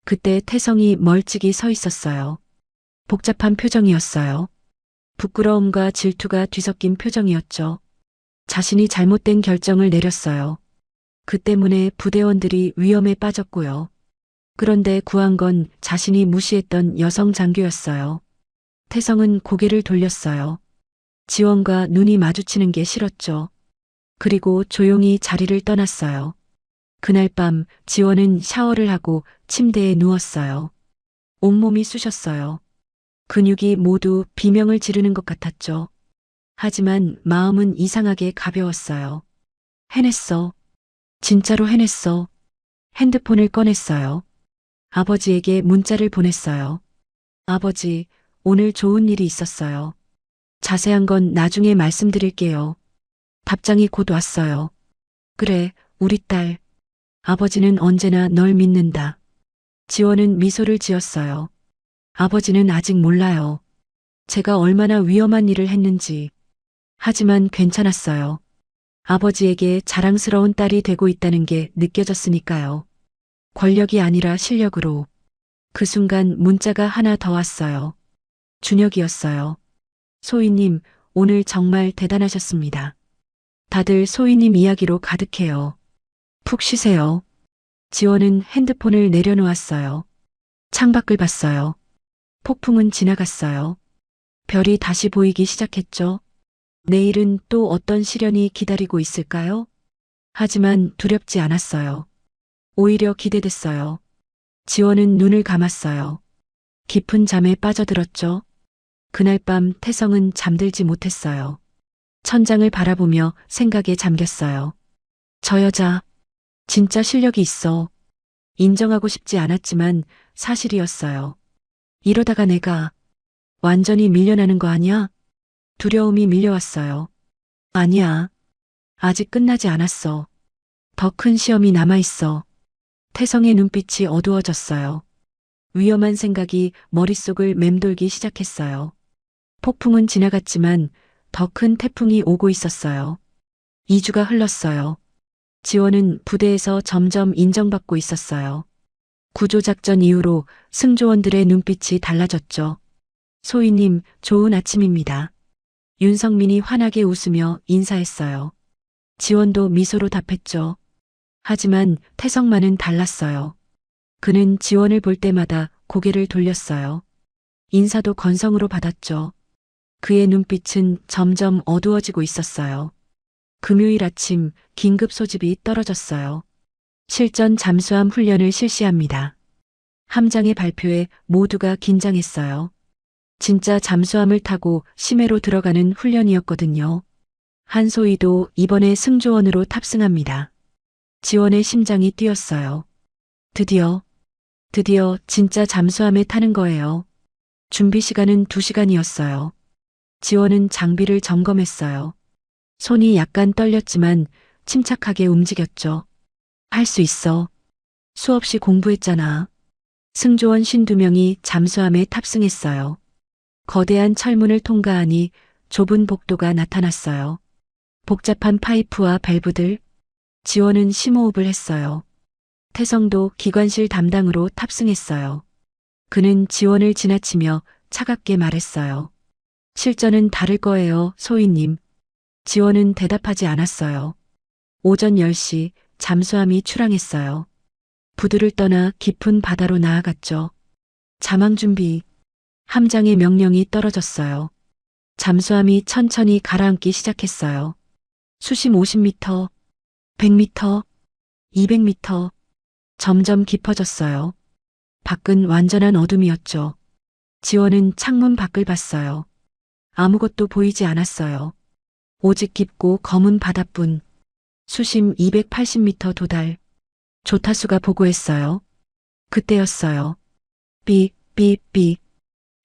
그때 태성이 멀찍이 서 있었어요. 복잡한 표정이었어요. 부끄러움과 질투가 뒤섞인 표정이었죠. 자신이 잘못된 결정을 내렸어요. 그 때문에 부대원들이 위험에 빠졌고요. 그런데 구한 건 자신이 무시했던 여성 장교였어요. 태성은 고개를 돌렸어요. 지원과 눈이 마주치는 게 싫었죠. 그리고 조용히 자리를 떠났어요. 그날 밤 지원은 샤워를 하고 침대에 누웠어요. 온몸이 쑤셨어요. 근육이 모두 비명을 지르는 것 같았죠. 하지만 마음은 이상하게 가벼웠어요. 해냈어. 진짜로 해냈어. 핸드폰을 꺼냈어요. 아버지에게 문자를 보냈어요. 아버지, 오늘 좋은 일이 있었어요. 자세한 건 나중에 말씀드릴게요. 답장이 곧 왔어요. 그래, 우리 딸. 아버지는 언제나 널 믿는다. 지원은 미소를 지었어요. 아버지는 아직 몰라요. 제가 얼마나 위험한 일을 했는지. 하지만 괜찮았어요. 아버지에게 자랑스러운 딸이 되고 있다는 게 느껴졌으니까요. 권력이 아니라 실력으로. 그 순간 문자가 하나 더 왔어요. 준혁이었어요. 소희님, 오늘 정말 대단하셨습니다. 다들 소희님 이야기로 가득해요. 푹 쉬세요. 지원은 핸드폰을 내려놓았어요. 창밖을 봤어요. 폭풍은 지나갔어요. 별이 다시 보이기 시작했죠. 내일은 또 어떤 시련이 기다리고 있을까요? 하지만 두렵지 않았어요. 오히려 기대됐어요. 지원은 눈을 감았어요. 깊은 잠에 빠져들었죠. 그날 밤 태성은 잠들지 못했어요. 천장을 바라보며 생각에 잠겼어요. 저 여자, 진짜 실력이 있어. 인정하고 싶지 않았지만 사실이었어요. 이러다가 내가 완전히 밀려나는 거 아니야? 두려움이 밀려왔어요. 아니야. 아직 끝나지 않았어. 더 큰 시험이 남아있어. 태성의 눈빛이 어두워졌어요. 위험한 생각이 머릿속을 맴돌기 시작했어요. 폭풍은 지나갔지만 더 큰 태풍이 오고 있었어요. 2주가 흘렀어요. 지원은 부대에서 점점 인정받고 있었어요. 구조작전 이후로 승조원들의 눈빛이 달라졌죠. 소희님, 좋은 아침입니다. 윤성민이 환하게 웃으며 인사했어요. 지원도 미소로 답했죠. 하지만 태성만은 달랐어요. 그는 지원을 볼 때마다 고개를 돌렸어요. 인사도 건성으로 받았죠. 그의 눈빛은 점점 어두워지고 있었어요. 금요일 아침 긴급 소집이 떨어졌어요. 실전 잠수함 훈련을 실시합니다. 함장의 발표에 모두가 긴장했어요. 진짜 잠수함을 타고 심해로 들어가는 훈련이었거든요. 한소희도 이번에 승조원으로 탑승합니다. 지원의 심장이 뛰었어요. 드디어 진짜 잠수함에 타는 거예요. 준비 시간은 2시간이었어요. 지원은 장비를 점검했어요. 손이 약간 떨렸지만 침착하게 움직였죠. 할 수 있어. 수없이 공부했잖아. 승조원 52명이 잠수함에 탑승했어요. 거대한 철문을 통과하니 좁은 복도가 나타났어요. 복잡한 파이프와 밸브들. 지원은 심호흡을 했어요. 태성도 기관실 담당으로 탑승했어요. 그는 지원을 지나치며 차갑게 말했어요. 실전은 다를 거예요, 소희님. 지원은 대답하지 않았어요. 오전 10시 잠수함이 출항했어요. 부두를 떠나 깊은 바다로 나아갔죠. 자망 준비. 함장의 명령이 떨어졌어요. 잠수함이 천천히 가라앉기 시작했어요. 수심 50m, 100m, 200m. 점점 깊어졌어요. 밖은 완전한 어둠이었죠. 지원은 창문 밖을 봤어요. 아무것도 보이지 않았어요. 오직 깊고 검은 바다뿐. 수심 280m 도달. 조타수가 보고했어요. 그때였어요. 삐, 삐, 삐.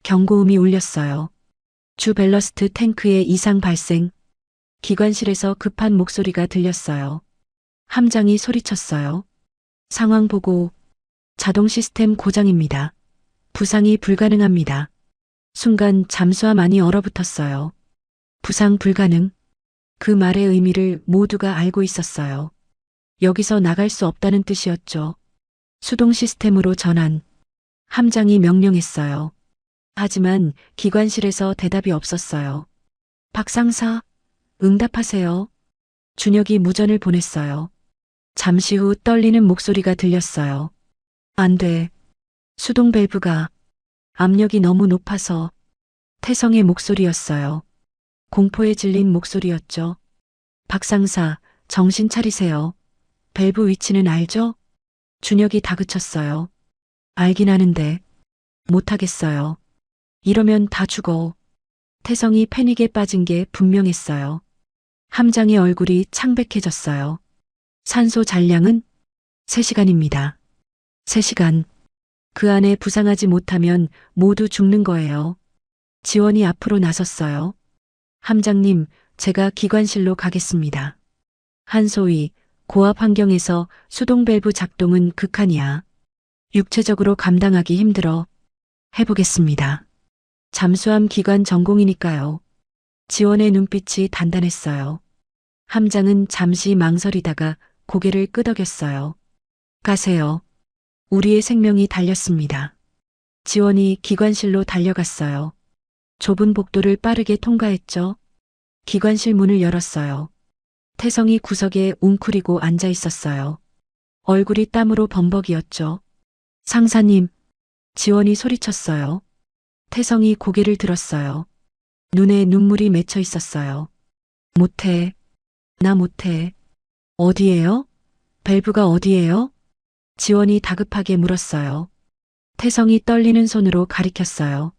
경고음이 울렸어요. 주 밸러스트 탱크에 이상 발생. 기관실에서 급한 목소리가 들렸어요. 함장이 소리쳤어요. 상황 보고. 자동 시스템 고장입니다. 부상이 불가능합니다. 순간 잠수함 안이 얼어붙었어요. 부상 불가능. 그 말의 의미를 모두가 알고 있었어요. 여기서 나갈 수 없다는 뜻이었죠. 수동 시스템으로 전환. 함장이 명령했어요. 하지만 기관실에서 대답이 없었어요. 박상사, 응답하세요. 준혁이 무전을 보냈어요. 잠시 후 떨리는 목소리가 들렸어요. 안 돼. 수동 밸브가. 압력이 너무 높아서. 태성의 목소리였어요. 공포에 질린 목소리였죠. 박상사, 정신 차리세요. 밸브 위치는 알죠? 준혁이 다그쳤어요. 알긴 아는데 못하겠어요. 이러면 다 죽어. 태성이 패닉에 빠진 게 분명했어요. 함장의 얼굴이 창백해졌어요. 산소 잔량은 3시간입니다. 3시간. 그 안에 부상하지 못하면 모두 죽는 거예요. 지원이 앞으로 나섰어요. 함장님, 제가 기관실로 가겠습니다. 한소희, 고압 환경에서 수동 밸브 작동은 극한이야. 육체적으로 감당하기 힘들어. 해보겠습니다. 잠수함 기관 전공이니까요. 지원의 눈빛이 단단했어요. 함장은 잠시 망설이다가 고개를 끄덕였어요. 가세요. 우리의 생명이 달렸습니다. 지원이 기관실로 달려갔어요. 좁은 복도를 빠르게 통과했죠. 기관실 문을 열었어요. 태성이 구석에 웅크리고 앉아 있었어요. 얼굴이 땀으로 범벅이었죠. 상사님, 지원이 소리쳤어요. 태성이 고개를 들었어요. 눈에 눈물이 맺혀 있었어요. 못해. 나 못해. 어디에요? 밸브가 어디에요? 지원이 다급하게 물었어요. 태성이 떨리는 손으로 가리켰어요.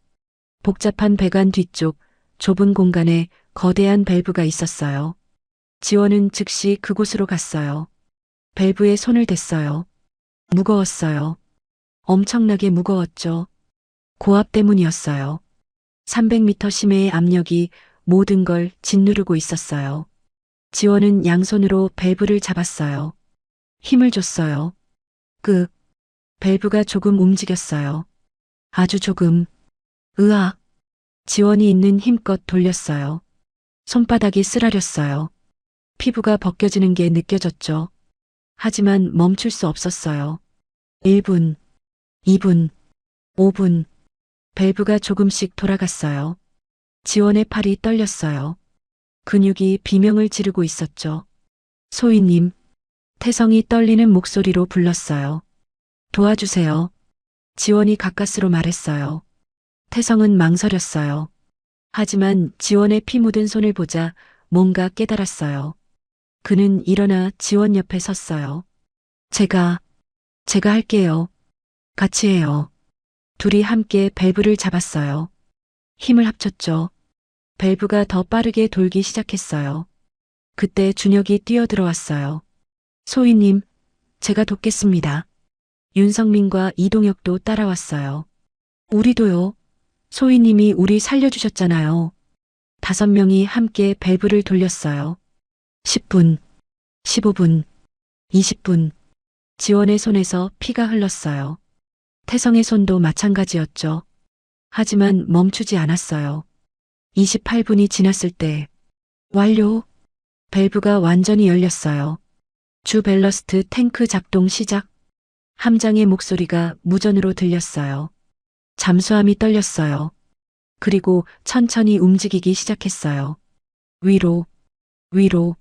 복잡한 배관 뒤쪽 좁은 공간에 거대한 밸브가 있었어요. 지원은 즉시 그곳으로 갔어요. 밸브에 손을 댔어요. 무거웠어요. 엄청나게 무거웠죠. 고압 때문이었어요. 300m 심해의 압력이 모든 걸 짓누르고 있었어요. 지원은 양손으로 밸브를 잡았어요. 힘을 줬어요. 밸브가 조금 움직였어요. 아주 조금. 으악. 지원이 있는 힘껏 돌렸어요. 손바닥이 쓰라렸어요. 피부가 벗겨지는 게 느껴졌죠. 하지만 멈출 수 없었어요. 1분, 2분, 5분. 밸브가 조금씩 돌아갔어요. 지원의 팔이 떨렸어요. 근육이 비명을 지르고 있었죠. 소희님, 태성이 떨리는 목소리로 불렀어요. 도와주세요. 지원이 가까스로 말했어요. 태성은 망설였어요. 하지만 지원의 피 묻은 손을 보자 뭔가 깨달았어요. 그는 일어나 지원 옆에 섰어요. 제가 할게요. 같이 해요. 둘이 함께 밸브를 잡았어요. 힘을 합쳤죠. 밸브가 더 빠르게 돌기 시작했어요. 그때 준혁이 뛰어들어왔어요. 소희님, 제가 돕겠습니다. 윤성민과 이동혁도 따라왔어요. 우리도요. 소희님이 우리 살려주셨잖아요. 5명이 함께 밸브를 돌렸어요. 10분, 15분, 20분. 지원의 손에서 피가 흘렀어요. 태성의 손도 마찬가지였죠. 하지만 멈추지 않았어요. 28분이 지났을 때 완료. 밸브가 완전히 열렸어요. 주 밸러스트 탱크 작동 시작. 함장의 목소리가 무전으로 들렸어요. 잠수함이 떨렸어요. 그리고 천천히 움직이기 시작했어요. 위로, 위로,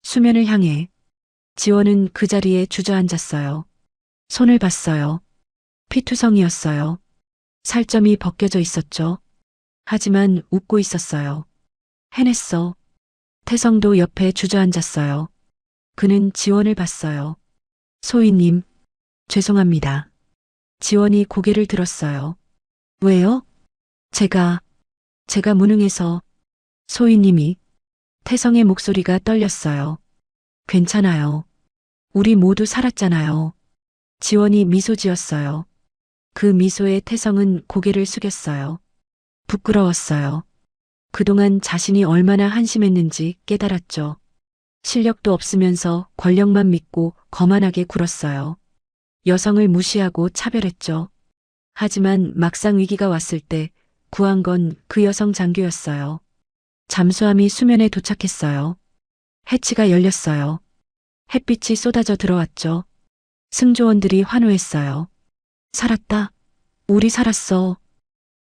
수면을 향해. 지원은 그 자리에 주저앉았어요. 손을 봤어요. 피투성이었어요. 살점이 벗겨져 있었죠. 하지만 웃고 있었어요. 해냈어. 태성도 옆에 주저앉았어요. 그는 지원을 봤어요. 소희님, 죄송합니다. 지원이 고개를 들었어요. 왜요? 제가 무능해서. 소희님이. 태성의 목소리가 떨렸어요. 괜찮아요. 우리 모두 살았잖아요. 지원이 미소 지었어요. 그 미소에 태성은 고개를 숙였어요. 부끄러웠어요. 그동안 자신이 얼마나 한심했는지 깨달았죠. 실력도 없으면서 권력만 믿고 거만하게 굴었어요. 여성을 무시하고 차별했죠. 하지만 막상 위기가 왔을 때 구한 건 그 여성 장교였어요. 잠수함이 수면에 도착했어요. 해치가 열렸어요. 햇빛이 쏟아져 들어왔죠. 승조원들이 환호했어요. 살았다. 우리 살았어.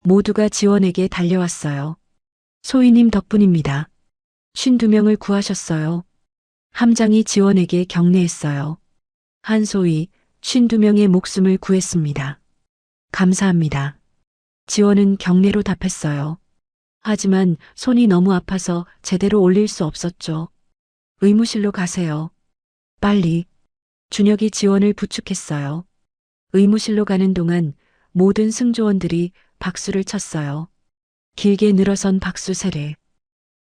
모두가 지원에게 달려왔어요. 소희님 덕분입니다. 52명을 구하셨어요. 함장이 지원에게 격려했어요. 한소희, 52명의 목숨을 구했습니다. 감사합니다. 지원은 격려로 답했어요. 하지만 손이 너무 아파서 제대로 올릴 수 없었죠. 의무실로 가세요. 빨리. 준혁이 지원을 부축했어요. 의무실로 가는 동안 모든 승조원들이 박수를 쳤어요. 길게 늘어선 박수 세례.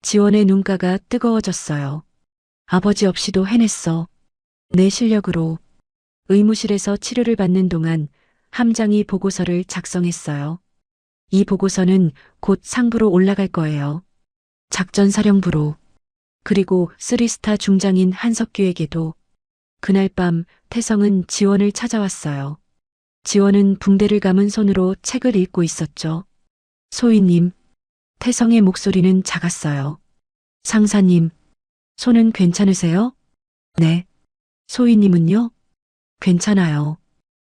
지원의 눈가가 뜨거워졌어요. 아버지 없이도 해냈어. 내 실력으로. 의무실에서 치료를 받는 동안 함장이 보고서를 작성했어요. 이 보고서는 곧 상부로 올라갈 거예요. 작전사령부로. 그리고 3스타 중장인 한석규에게도. 그날 밤 태성은 지원을 찾아왔어요. 지원은 붕대를 감은 손으로 책을 읽고 있었죠. 소희님. 태성의 목소리는 작았어요. 상사님. 손은 괜찮으세요? 네. 소희님은요? 괜찮아요.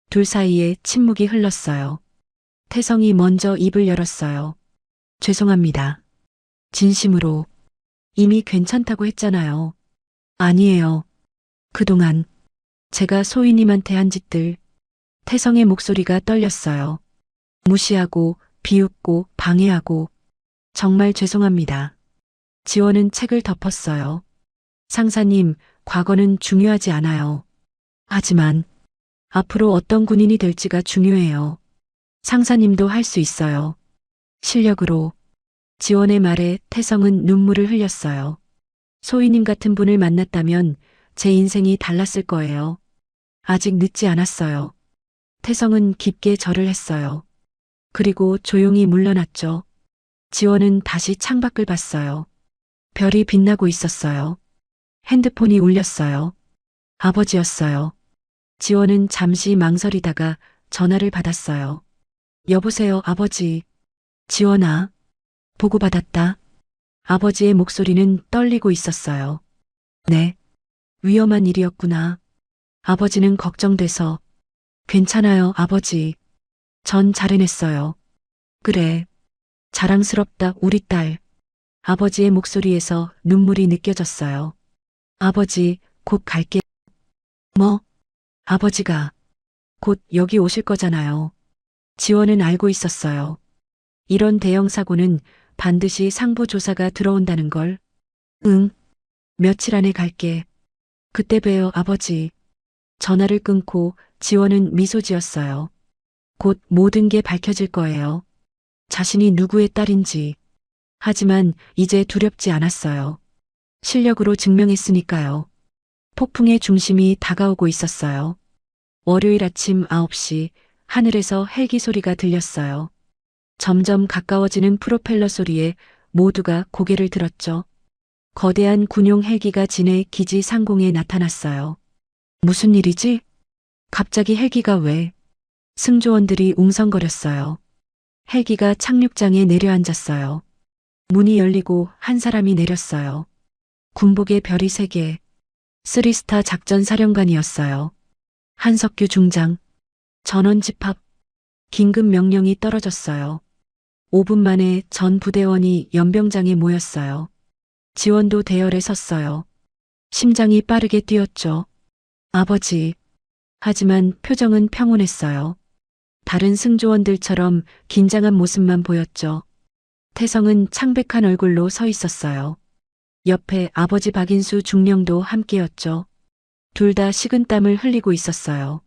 둘 사이에 침묵이 흘렀어요. 태성이 먼저 입을 열었어요. 죄송합니다. 진심으로. 이미 괜찮다고 했잖아요. 아니에요. 그동안 제가 소희님한테 한 짓들. 태성의 목소리가 떨렸어요. 무시하고 비웃고 방해하고 정말 죄송합니다. 지원은 책을 덮었어요. 상사님, 과거는 중요하지 않아요. 하지만 앞으로 어떤 군인이 될지가 중요해요. 상사님도 할 수 있어요. 실력으로. 지원의 말에 태성은 눈물을 흘렸어요. 소희님 같은 분을 만났다면 제 인생이 달랐을 거예요. 아직 늦지 않았어요. 태성은 깊게 절을 했어요. 그리고 조용히 물러났죠. 지원은 다시 창밖을 봤어요. 별이 빛나고 있었어요. 핸드폰이 울렸어요. 아버지였어요. 지원은 잠시 망설이다가 전화를 받았어요. 여보세요, 아버지. 지원아. 보고받았다. 아버지의 목소리는 떨리고 있었어요. 네. 위험한 일이었구나. 아버지는 걱정돼서. 괜찮아요, 아버지. 전 잘 해냈어요. 그래. 자랑스럽다, 우리 딸. 아버지의 목소리에서 눈물이 느껴졌어요. 아버지, 곧 갈게. 뭐? 아버지가 곧 여기 오실 거잖아요. 지원은 알고 있었어요. 이런 대형 사고는 반드시 상부 조사가 들어온다는 걸. 응. 며칠 안에 갈게. 그때 봬요, 아버지. 전화를 끊고 지원은 미소 지었어요. 곧 모든 게 밝혀질 거예요. 자신이 누구의 딸인지. 하지만 이제 두렵지 않았어요. 실력으로 증명했으니까요. 폭풍의 중심이 다가오고 있었어요. 월요일 아침 9시 하늘에서 헬기 소리가 들렸어요. 점점 가까워지는 프로펠러 소리에 모두가 고개를 들었죠. 거대한 군용 헬기가 진해 기지 상공에 나타났어요. 무슨 일이지? 갑자기 헬기가 왜? 승조원들이 웅성거렸어요. 헬기가 착륙장에 내려앉았어요. 문이 열리고 한 사람이 내렸어요. 군복에 별이 3개. 3스타 작전사령관이었어요. 한석규 중장. 전원 집합. 긴급 명령이 떨어졌어요. 5분 만에 전 부대원이 연병장에 모였어요. 지원도 대열에 섰어요. 심장이 빠르게 뛰었죠. 아버지. 하지만 표정은 평온했어요. 다른 승조원들처럼 긴장한 모습만 보였죠. 태성은 창백한 얼굴로 서 있었어요. 옆에 아버지 박인수 중령도 함께였죠. 둘 다 식은땀을 흘리고 있었어요.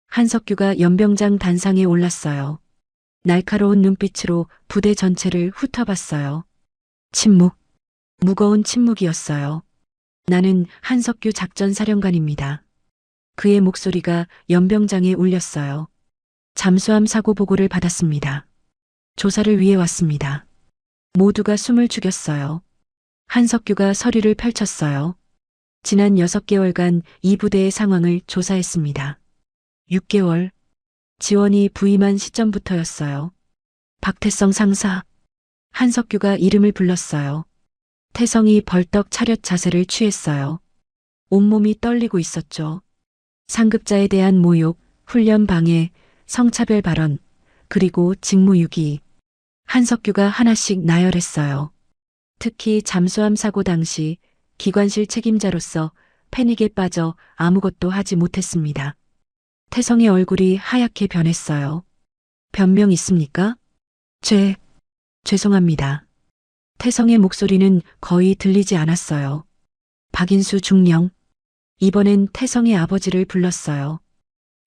한석규가 연병장 단상에 올랐어요. 날카로운 눈빛으로 부대 전체를 훑어봤어요. 침묵. 무거운 침묵이었어요. 나는 한석규 작전사령관입니다. 그의 목소리가 연병장에 울렸어요. 잠수함 사고 보고를 받았습니다. 조사를 위해 왔습니다. 모두가 숨을 죽였어요. 한석규가 서류를 펼쳤어요. 지난 6개월간 이 부대의 상황을 조사했습니다. 6개월. 지원이 부임한 시점부터였어요. 박태성 상사. 한석규가 이름을 불렀어요. 태성이 벌떡 차렷 자세를 취했어요. 온몸이 떨리고 있었죠. 상급자에 대한 모욕, 훈련 방해, 성차별 발언, 그리고 직무유기. 한석규가 하나씩 나열했어요. 특히 잠수함 사고 당시 기관실 책임자로서 패닉에 빠져 아무것도 하지 못했습니다. 태성의 얼굴이 하얗게 변했어요. 변명 있습니까? 죄송합니다. 태성의 목소리는 거의 들리지 않았어요. 박인수 중령. 이번엔 태성의 아버지를 불렀어요.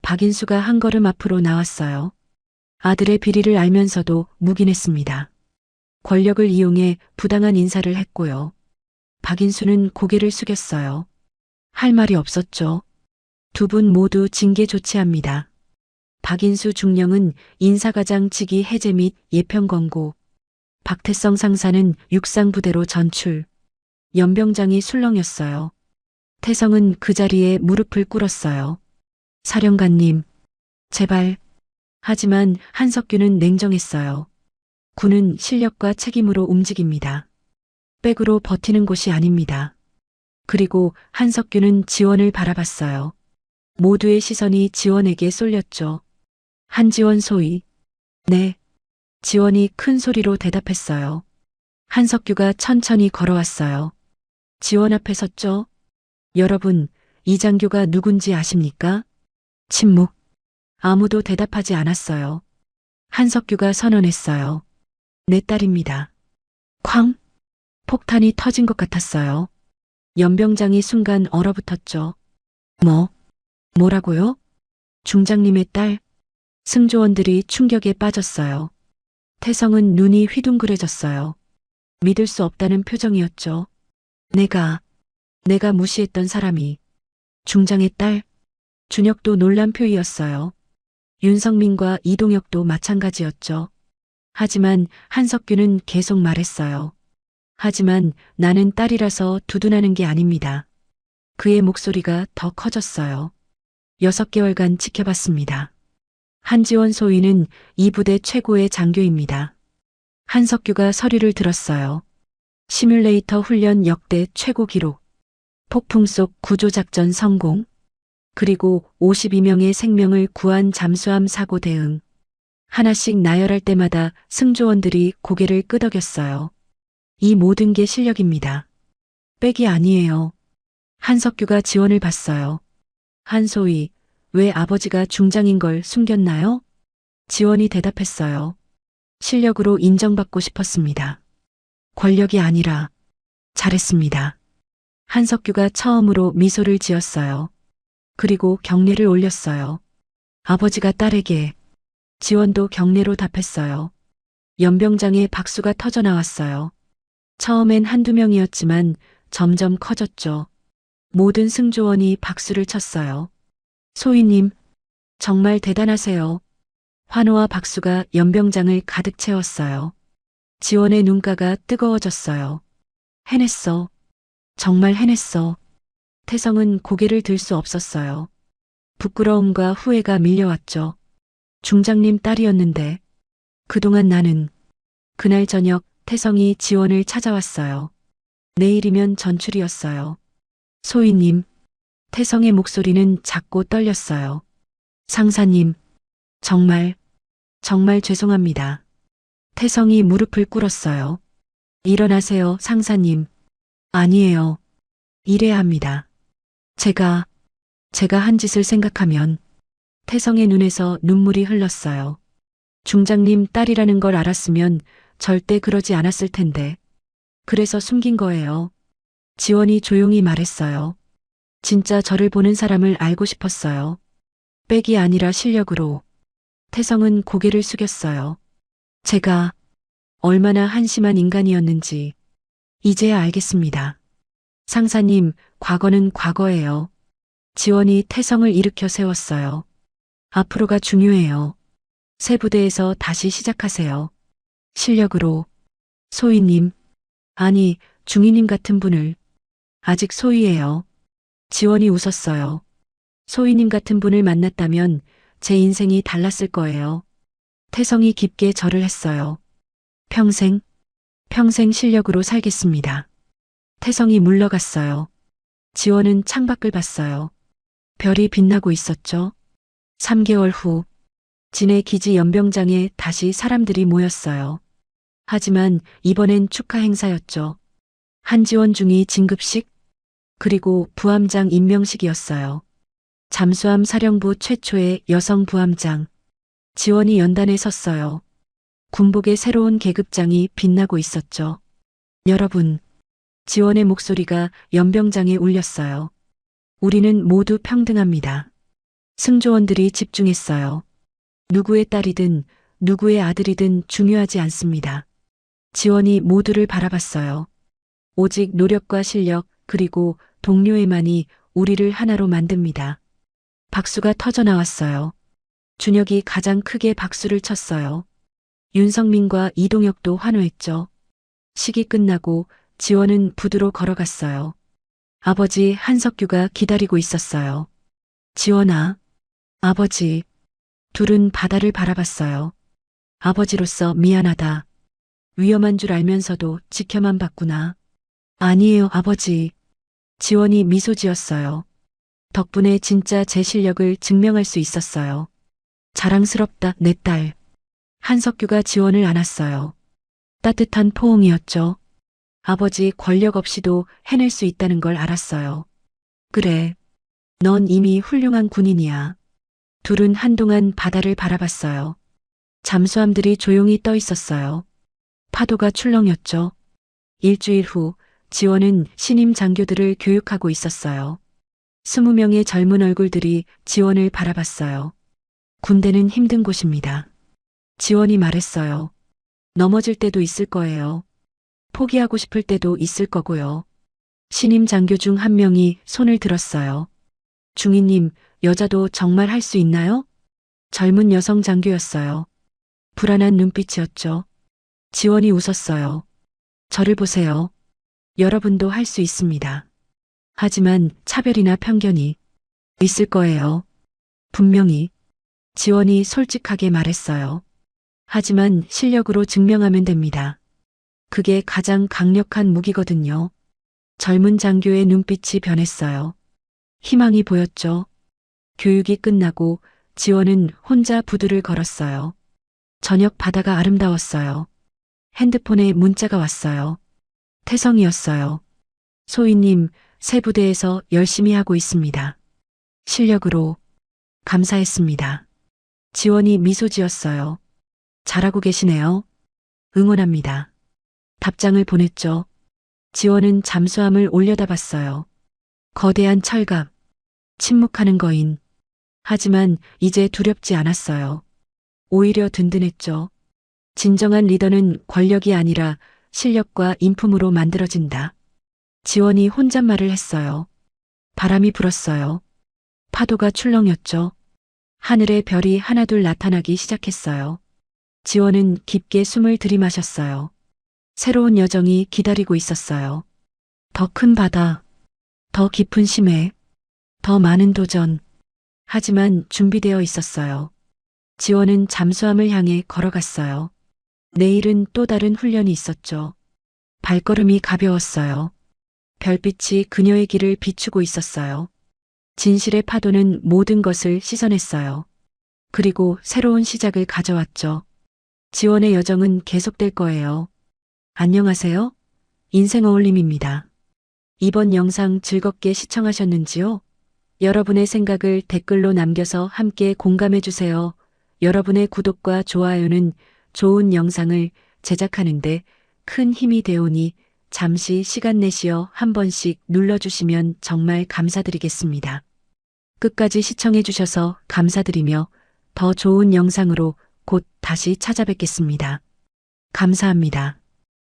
박인수가 한 걸음 앞으로 나왔어요. 아들의 비리를 알면서도 묵인했습니다. 권력을 이용해 부당한 인사를 했고요. 박인수는 고개를 숙였어요. 할 말이 없었죠. 두 분 모두 징계 조치합니다. 박인수 중령은 인사과장 직위 해제 및 예편 권고, 박태성 상사는 육상부대로 전출, 연병장이 술렁였어요. 태성은 그 자리에 무릎을 꿇었어요. 사령관님, 제발. 하지만 한석규는 냉정했어요. 군은 실력과 책임으로 움직입니다. 백으로 버티는 곳이 아닙니다. 그리고 한석규는 지원을 바라봤어요. 모두의 시선이 지원에게 쏠렸죠. 한지원 소위. 네. 지원이 큰 소리로 대답했어요. 한석규가 천천히 걸어왔어요. 지원 앞에 섰죠. 여러분, 이장교가 누군지 아십니까? 침묵. 아무도 대답하지 않았어요. 한석규가 선언했어요. 내 딸입니다. 쾅! 폭탄이 터진 것 같았어요. 연병장이 순간 얼어붙었죠. 뭐라고요? 중장님의 딸? 승조원들이 충격에 빠졌어요. 태성은 눈이 휘둥그레졌어요. 믿을 수 없다는 표정이었죠. 내가 무시했던 사람이 중장의 딸? 준혁도 놀란 표이었어요. 윤성민과 이동혁도 마찬가지였죠. 하지만 한석규는 계속 말했어요. 하지만 나는 딸이라서 두둔하는 게 아닙니다. 그의 목소리가 더 커졌어요. 6개월간 지켜봤습니다. 한지원 소위는 이 부대 최고의 장교입니다. 한석규가 서류를 들었어요. 시뮬레이터 훈련 역대 최고 기록. 폭풍 속 구조작전 성공. 그리고 52명의 생명을 구한 잠수함 사고 대응. 하나씩 나열할 때마다 승조원들이 고개를 끄덕였어요. 이 모든 게 실력입니다. 백이 아니에요. 한석규가 지원을 받어요. 한소희, 왜 아버지가 중장인 걸 숨겼나요? 지원이 대답했어요. 실력으로 인정받고 싶었습니다. 권력이 아니라 잘했습니다. 한석규가 처음으로 미소를 지었어요. 그리고 경례를 올렸어요. 아버지가 딸에게. 지원도 경례로 답했어요. 연병장에 박수가 터져 나왔어요. 처음엔 한두 명이었지만 점점 커졌죠. 모든 승조원이 박수를 쳤어요. 소희님, 정말 대단하세요. 환호와 박수가 연병장을 가득 채웠어요. 지원의 눈가가 뜨거워졌어요. 해냈어. 정말 해냈어. 태성은 고개를 들 수 없었어요. 부끄러움과 후회가 밀려왔죠. 중장님 딸이었는데 그동안 나는. 그날 저녁 태성이 지원을 찾아왔어요. 내일이면 전출이었어요. 소희님, 태성의 목소리는 작고 떨렸어요. 상사님, 정말 죄송합니다. 태성이 무릎을 꿇었어요. 일어나세요, 상사님. 아니에요. 일해야 합니다. 제가 한 짓을 생각하면. 태성의 눈에서 눈물이 흘렀어요. 중장님 딸이라는 걸 알았으면 절대 그러지 않았을 텐데. 그래서 숨긴 거예요. 지원이 조용히 말했어요. 진짜 저를 보는 사람을 알고 싶었어요. 백이 아니라 실력으로. 태성은 고개를 숙였어요. 제가 얼마나 한심한 인간이었는지 이제야 알겠습니다. 상사님, 과거는 과거예요. 지원이 태성을 일으켜 세웠어요. 앞으로가 중요해요. 새 부대에서 다시 시작하세요. 실력으로. 소희님, 아니, 중위님 같은 분을. 아직 소희예요. 지원이 웃었어요. 소희님 같은 분을 만났다면 제 인생이 달랐을 거예요. 태성이 깊게 절을 했어요. 평생 실력으로 살겠습니다. 태성이 물러갔어요. 지원은 창밖을 봤어요. 별이 빛나고 있었죠. 3개월 후, 진해 기지 연병장에 다시 사람들이 모였어요. 하지만 이번엔 축하 행사였죠. 한지원 중위 진급식, 그리고 부함장 임명식이었어요. 잠수함 사령부 최초의 여성 부함장. 지원이 연단에 섰어요. 군복의 새로운 계급장이 빛나고 있었죠. 여러분, 지원의 목소리가 연병장에 울렸어요. 우리는 모두 평등합니다. 승조원들이 집중했어요. 누구의 딸이든 누구의 아들이든 중요하지 않습니다. 지원이 모두를 바라봤어요. 오직 노력과 실력 그리고 동료애만이 우리를 하나로 만듭니다. 박수가 터져 나왔어요. 준혁이 가장 크게 박수를 쳤어요. 윤성민과 이동혁도 환호했죠. 식이 끝나고 지원은 부두로 걸어갔어요. 아버지 한석규가 기다리고 있었어요. 지원아, 아버지. 둘은 바다를 바라봤어요. 아버지로서 미안하다. 위험한 줄 알면서도 지켜만 봤구나. 아니에요, 아버지. 지원이 미소 지었어요. 덕분에 진짜 제 실력을 증명할 수 있었어요. 자랑스럽다, 내 딸. 한석규가 지원을 안았어요. 따뜻한 포옹이었죠. 아버지 권력 없이도 해낼 수 있다는 걸 알았어요. 그래. 넌 이미 훌륭한 군인이야. 둘은 한동안 바다를 바라봤어요. 잠수함들이 조용히 떠 있었어요. 파도가 출렁였죠. 일주일 후 지원은 신임 장교들을 교육하고 있었어요. 20명의 젊은 얼굴들이 지원을 바라봤어요. 군대는 힘든 곳입니다. 지원이 말했어요. 넘어질 때도 있을 거예요. 포기하고 싶을 때도 있을 거고요. 신임 장교 중 한 명이 손을 들었어요. 중위님, 여자도 정말 할 수 있나요? 젊은 여성 장교였어요. 불안한 눈빛이었죠. 지원이 웃었어요. 저를 보세요. 여러분도 할 수 있습니다. 하지만 차별이나 편견이 있을 거예요. 분명히. 지원이 솔직하게 말했어요. 하지만 실력으로 증명하면 됩니다. 그게 가장 강력한 무기거든요. 젊은 장교의 눈빛이 변했어요. 희망이 보였죠. 교육이 끝나고 지원은 혼자 부두를 걸었어요. 저녁 바다가 아름다웠어요. 핸드폰에 문자가 왔어요. 태성이었어요. 소희님, 새 부대에서 열심히 하고 있습니다. 실력으로 감사했습니다. 지원이 미소 지었어요. 잘하고 계시네요. 응원합니다. 답장을 보냈죠. 지원은 잠수함을 올려다봤어요. 거대한 철갑, 침묵하는 거인. 하지만 이제 두렵지 않았어요. 오히려 든든했죠. 진정한 리더는 권력이 아니라 실력과 인품으로 만들어진다. 지원이 혼잣말을 했어요. 바람이 불었어요. 파도가 출렁였죠. 하늘에 별이 하나둘 나타나기 시작했어요. 지원은 깊게 숨을 들이마셨어요. 새로운 여정이 기다리고 있었어요. 더 큰 바다, 더 깊은 심해, 더 많은 도전. 하지만 준비되어 있었어요. 지원은 잠수함을 향해 걸어갔어요. 내일은 또 다른 훈련이 있었죠. 발걸음이 가벼웠어요. 별빛이 그녀의 길을 비추고 있었어요. 진실의 파도는 모든 것을 씻어냈어요. 그리고 새로운 시작을 가져왔죠. 지원의 여정은 계속될 거예요. 안녕하세요. 인생 어울림입니다. 이번 영상 즐겁게 시청하셨는지요? 여러분의 생각을 댓글로 남겨서 함께 공감해주세요. 여러분의 구독과 좋아요는 좋은 영상을 제작하는데 큰 힘이 되오니 잠시 시간 내시어 한 번씩 눌러주시면 정말 감사드리겠습니다. 끝까지 시청해주셔서 감사드리며 더 좋은 영상으로 곧 다시 찾아뵙겠습니다. 감사합니다.